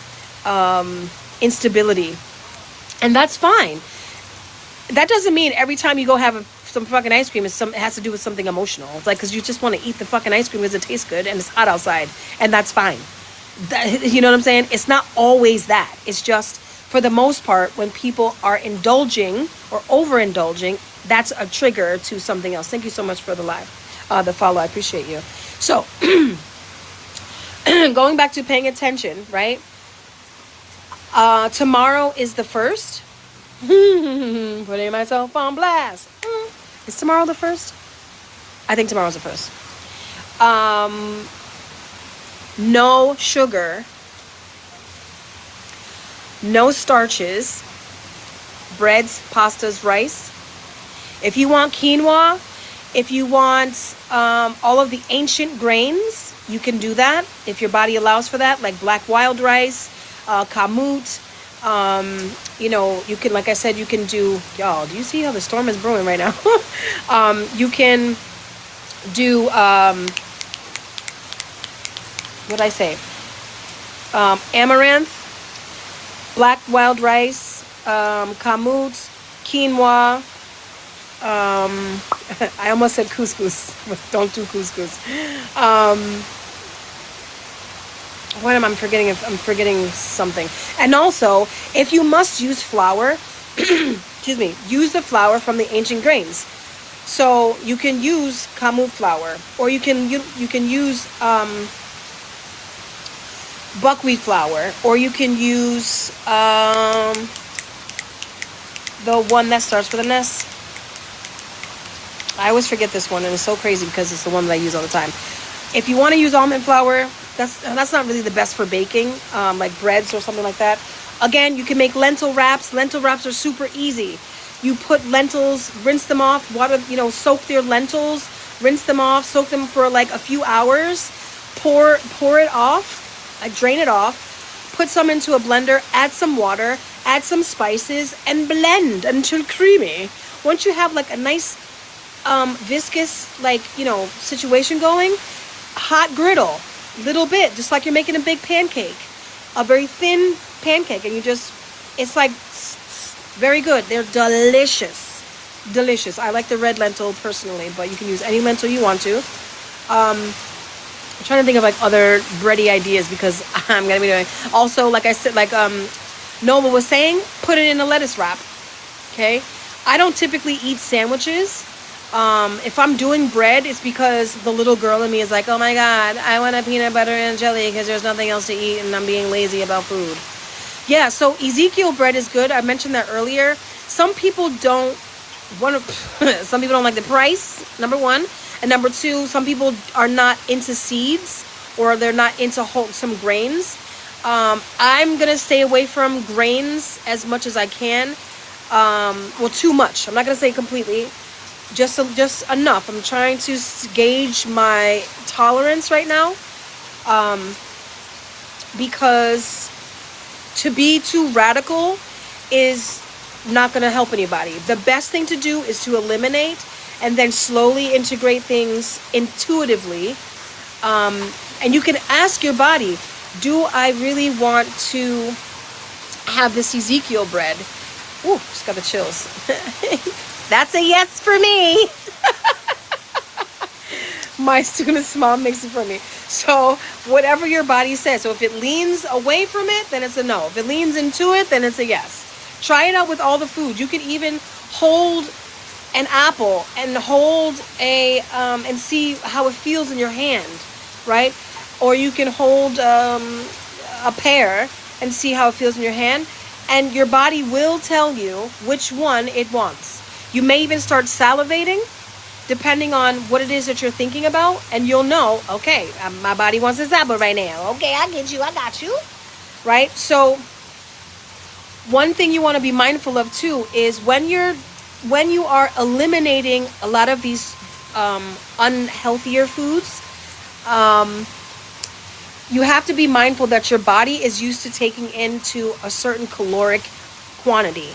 instability. And that's fine. That doesn't mean every time you go have some fucking ice cream, it has to do with something emotional. It's like, because you just want to eat the fucking ice cream because it tastes good and it's hot outside. And that's fine. You know what I'm saying? It's not always that. It's just, for the most part, when people are indulging or overindulging, that's a trigger to something else. Thank you so much for the follow. I appreciate you. So, going back to paying attention, right? Tomorrow is the 1st. Putting myself on blast. Is tomorrow the 1st? I think tomorrow's the 1st. No sugar, no starches, breads, pastas, rice. If you want quinoa, if you want all of the ancient grains, you can do that if your body allows for that, like black wild rice, kamut. You can, like I said, you can do, y'all, do you see how the storm is brewing right now? You can do, what'd I say? Amaranth, black wild rice, kamut, quinoa, I almost said couscous, but don't do couscous. Um, what am I forgetting? I'm forgetting something. And also, if you must use flour, excuse me, use the flour from the ancient grains. So you can use kamut flour, or you can use buckwheat flour, or you can use the one that starts with an S. I always forget this one, and it's so crazy because it's the one that I use all the time. If you want to use almond flour, that's not really the best for baking, like breads or something like that. Again, you can make lentil wraps. Lentil wraps are super easy. You put lentils, rinse them off, water, soak their lentils, rinse them off, soak them for like a few hours, pour it off, drain it off, put some into a blender, add some water, add some spices, and blend until creamy. Once you have like a nice viscous situation going, hot griddle, little bit, just like you're making a big pancake, a very thin pancake, and it's like very good. They're delicious. I like the red lentil personally, but you can use any lentil you want to. I'm trying to think of like other bready ideas, because I'm gonna be doing also, like I said, like Nova was saying, put it in a lettuce wrap. Okay, I don't typically eat sandwiches. If I'm doing bread, it's because the little girl in me is like, oh my god, I want a peanut butter and jelly because there's nothing else to eat and I'm being lazy about food. Yeah, so Ezekiel bread is good. I mentioned that earlier. Some people don't want to, some people don't like the price, number one. And number two, some people are not into seeds, or they're not into wholesome grains. I'm going to stay away from grains as much as I can. Well, too much. I'm not going to say completely. Just enough. I'm trying to gauge my tolerance right now, because to be too radical is not going to help anybody. The best thing to do is to eliminate and then slowly integrate things intuitively. And you can ask your body, do I really want to have this Ezekiel bread? Ooh, just got the chills. That's a yes for me. My student's mom makes it for me. So whatever your body says. So if it leans away from it, then it's a no. If it leans into it, then it's a yes. Try it out with all the food. You can even hold an apple and hold and see how it feels in your hand, right? Or you can hold a pear and see how it feels in your hand. And your body will tell you which one it wants. You may even start salivating, depending on what it is that you're thinking about, and you'll know, okay, my body wants this apple right now. Okay, I got you, right? So one thing you want to be mindful of too is when you are eliminating a lot of these unhealthier foods, you have to be mindful that your body is used to taking into a certain caloric quantity.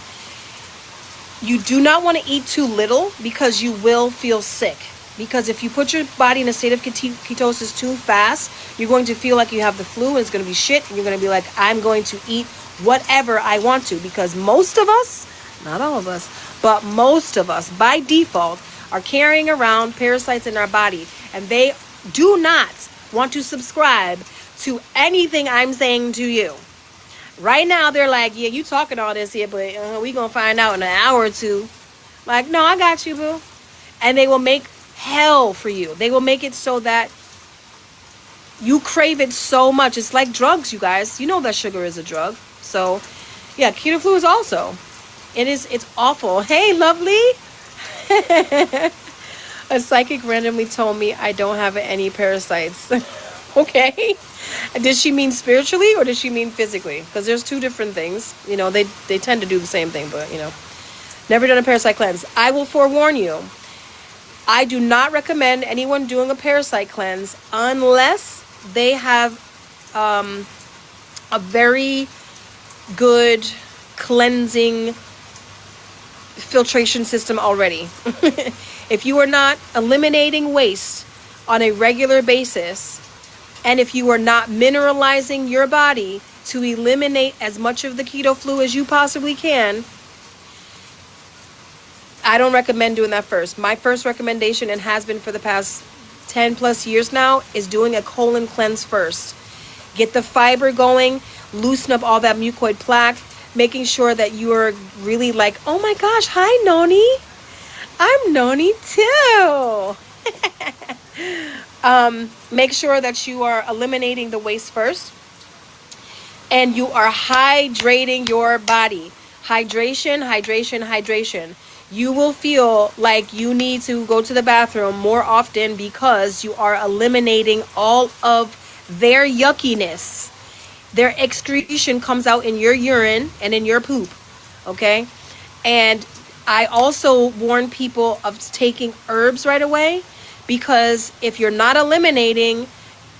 You do not want to eat too little, because you will feel sick. Because if you put your body in a state of ketosis too fast, you're going to feel like you have the flu, and it's going to be shit, and you're going to be like, I'm going to eat whatever I want to. Because most of us, not all of us, but most of us by default are carrying around parasites in our body, and they do not want to subscribe to anything I'm saying to you. Right now, they're like, yeah, you talking all this here, but we gonna find out in an hour or two. Like, no, I got you, boo. And they will make hell for you. They will make it so that you crave it so much. It's like drugs, you guys. You know that sugar is a drug. So, yeah, keto flu is also. It's awful. Hey, lovely. A psychic randomly told me I don't have any parasites. Okay. Did she mean spiritually or did she mean physically? Because there's two different things. They tend to do the same thing, but never done a parasite cleanse. I will forewarn you. I do not recommend anyone doing a parasite cleanse unless they have a very good cleansing filtration system already. If you are not eliminating waste on a regular basis, and if you are not mineralizing your body to eliminate as much of the keto flu as you possibly can, I don't recommend doing that first. My first recommendation, and has been for the past 10 plus years now, is doing a colon cleanse first. Get the fiber going, loosen up all that mucoid plaque, making sure that you are really like, oh my gosh, hi Noni. I'm Noni too. Make sure that you are eliminating the waste first, and you are hydrating your body. Hydration, hydration, hydration. You will feel like you need to go to the bathroom more often because you are eliminating all of their yuckiness. Their excretion comes out in your urine and in your poop. Okay? And I also warn people of taking herbs right away, because if you're not eliminating,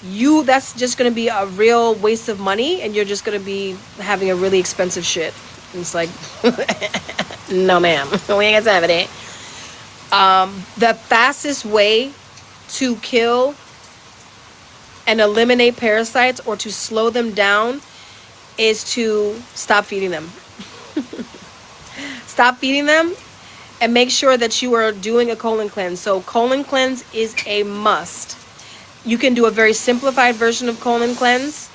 that's just going to be a real waste of money, and you're just going to be having a really expensive shit. And it's like, no ma'am, we ain't got time for that. The fastest way to kill and eliminate parasites, or to slow them down, is to stop feeding them. Stop feeding them, and make sure that you are doing a colon cleanse. So colon cleanse is a must. You can do a very simplified version of colon cleanse.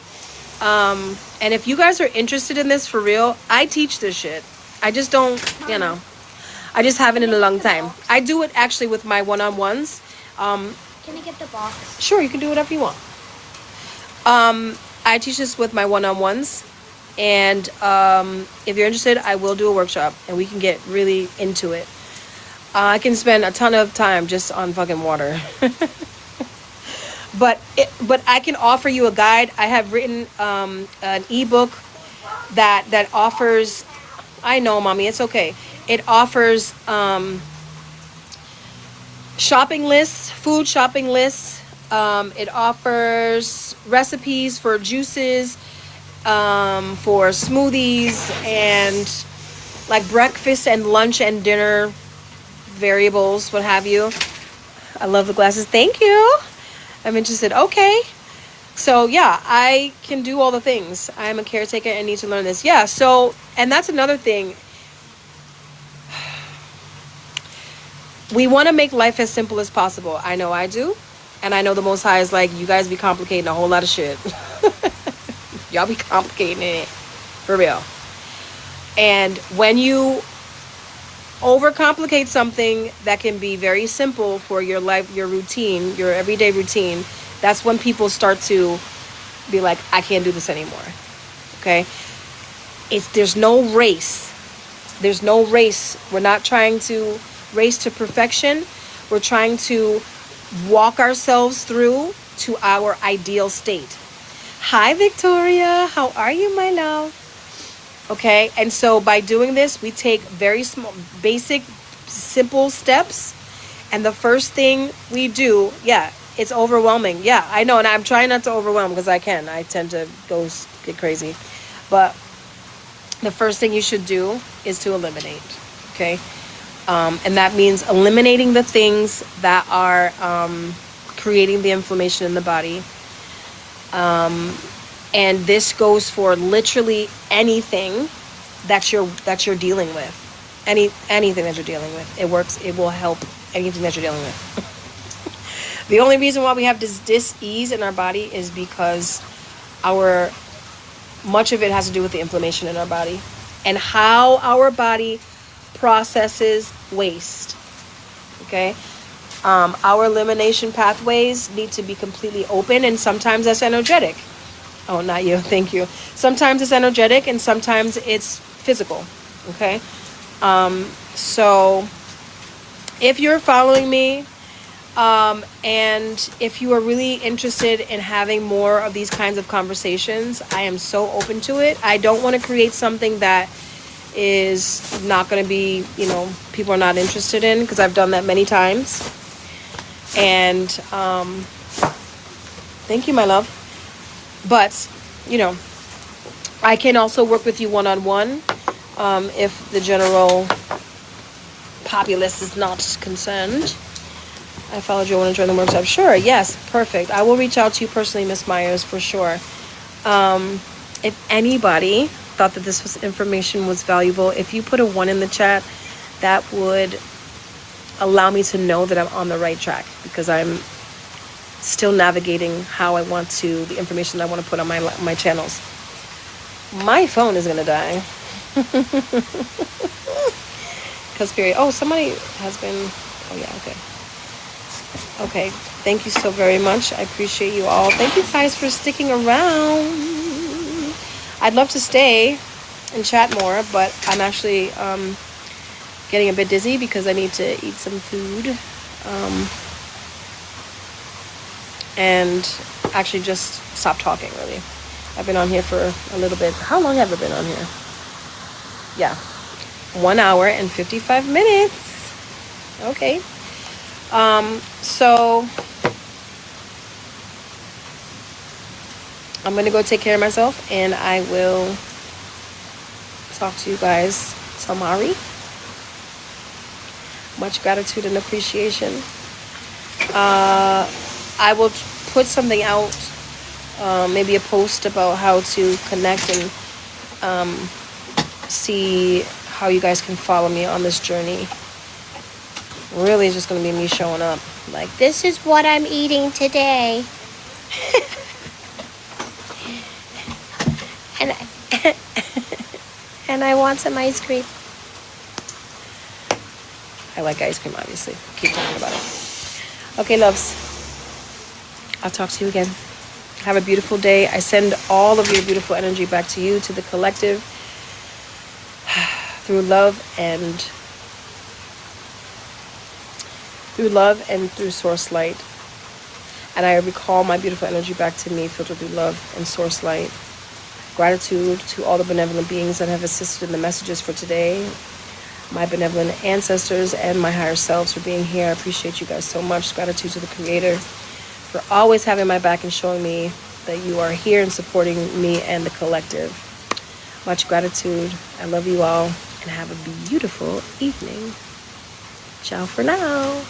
And if you guys are interested in this for real, I teach this shit. I just don't, I just haven't in a long time. I do it actually with my one-on-ones. Can I get the box? Sure, you can do whatever you want. I teach this with my one-on-ones. And if you're interested, I will do a workshop, and we can get really into it. I can spend a ton of time just on fucking water. But I can offer you a guide. I have written an ebook that offers. I know, mommy, it's okay. It offers shopping lists, food shopping lists. It offers recipes for juices, for smoothies, and like breakfast and lunch and dinner variables, what have you. I love the glasses. Thank you. I'm interested. Okay. So yeah, I can do all the things. I'm a caretaker and need to learn this. Yeah. So, and that's another thing. We want to make life as simple as possible. I know I do. And I know the Most High is like, you guys be complicating a whole lot of shit. Y'all be complicating it. For real. And when you overcomplicate something that can be very simple for your life, your routine, your everyday routine, that's when people start to be like, I can't do this anymore. Okay? There's no race. There's no race. We're not trying to race to perfection. We're trying to walk ourselves through to our ideal state. Hi, Victoria. How are you, my love? Okay, and so by doing this, we take very small, basic, simple steps. And the first thing we do, yeah, it's overwhelming. Yeah, I know, and I'm trying not to overwhelm because I tend to get crazy. But the first thing you should do is to eliminate, okay? And that means eliminating the things that are creating the inflammation in the body. And this goes for literally anything that you're dealing with. Anything that you're dealing with. It works. It will help anything that you're dealing with. The only reason why we have this dis-ease in our body is because much of it has to do with the inflammation in our body and how our body processes waste. Okay? Our elimination pathways need to be completely open, and sometimes that's energetic. Oh, not you. Thank you. Sometimes it's energetic and sometimes it's physical. Okay? So if you're following me, and if you are really interested in having more of these kinds of conversations, I am so open to it. I don't want to create something that is not going to be, people are not interested in, because I've done that many times. And thank you, my love. But, I can also work with you one-on-one if the general populace is not concerned. I followed you. I want to join the workshop. Sure. Yes. Perfect. I will reach out to you personally, Miss Myers, for sure. If anybody thought that this information was valuable, if you put a 1 in the chat, that would allow me to know that I'm on the right track, because I'm still navigating how I want to, the information I want to put on my channels. My phone is gonna die. Conspiracy. Oh, somebody has been. Oh yeah. Okay. Okay. Thank you so very much. I appreciate you all. Thank you guys for sticking around. I'd love to stay and chat more, but I'm actually getting a bit dizzy because I need to eat some food. And actually just stop talking, really. I've been on here for a little bit. How long have I been on here? Yeah. 1 hour and 55 minutes. Okay. So I'm gonna go take care of myself, and I will talk to you guys tomorrow. Much gratitude and appreciation. I will put something out, maybe a post about how to connect and see how you guys can follow me on this journey. Really, it's just going to be me showing up. Like, This is what I'm eating today. and and I want some ice cream. I like ice cream, obviously. Keep talking about it. Okay, loves. I'll talk to you again. Have a beautiful day. I send all of your beautiful energy back to you, to the collective, through love and through source light. And I recall my beautiful energy back to me, filtered through love and source light. Gratitude to all the benevolent beings that have assisted in the messages for today. My benevolent ancestors and my higher selves for being here. I appreciate you guys so much. Gratitude to the Creator for always having my back and showing me that you are here and supporting me and the collective. Much gratitude. I love you all, and have a beautiful evening. Ciao for now.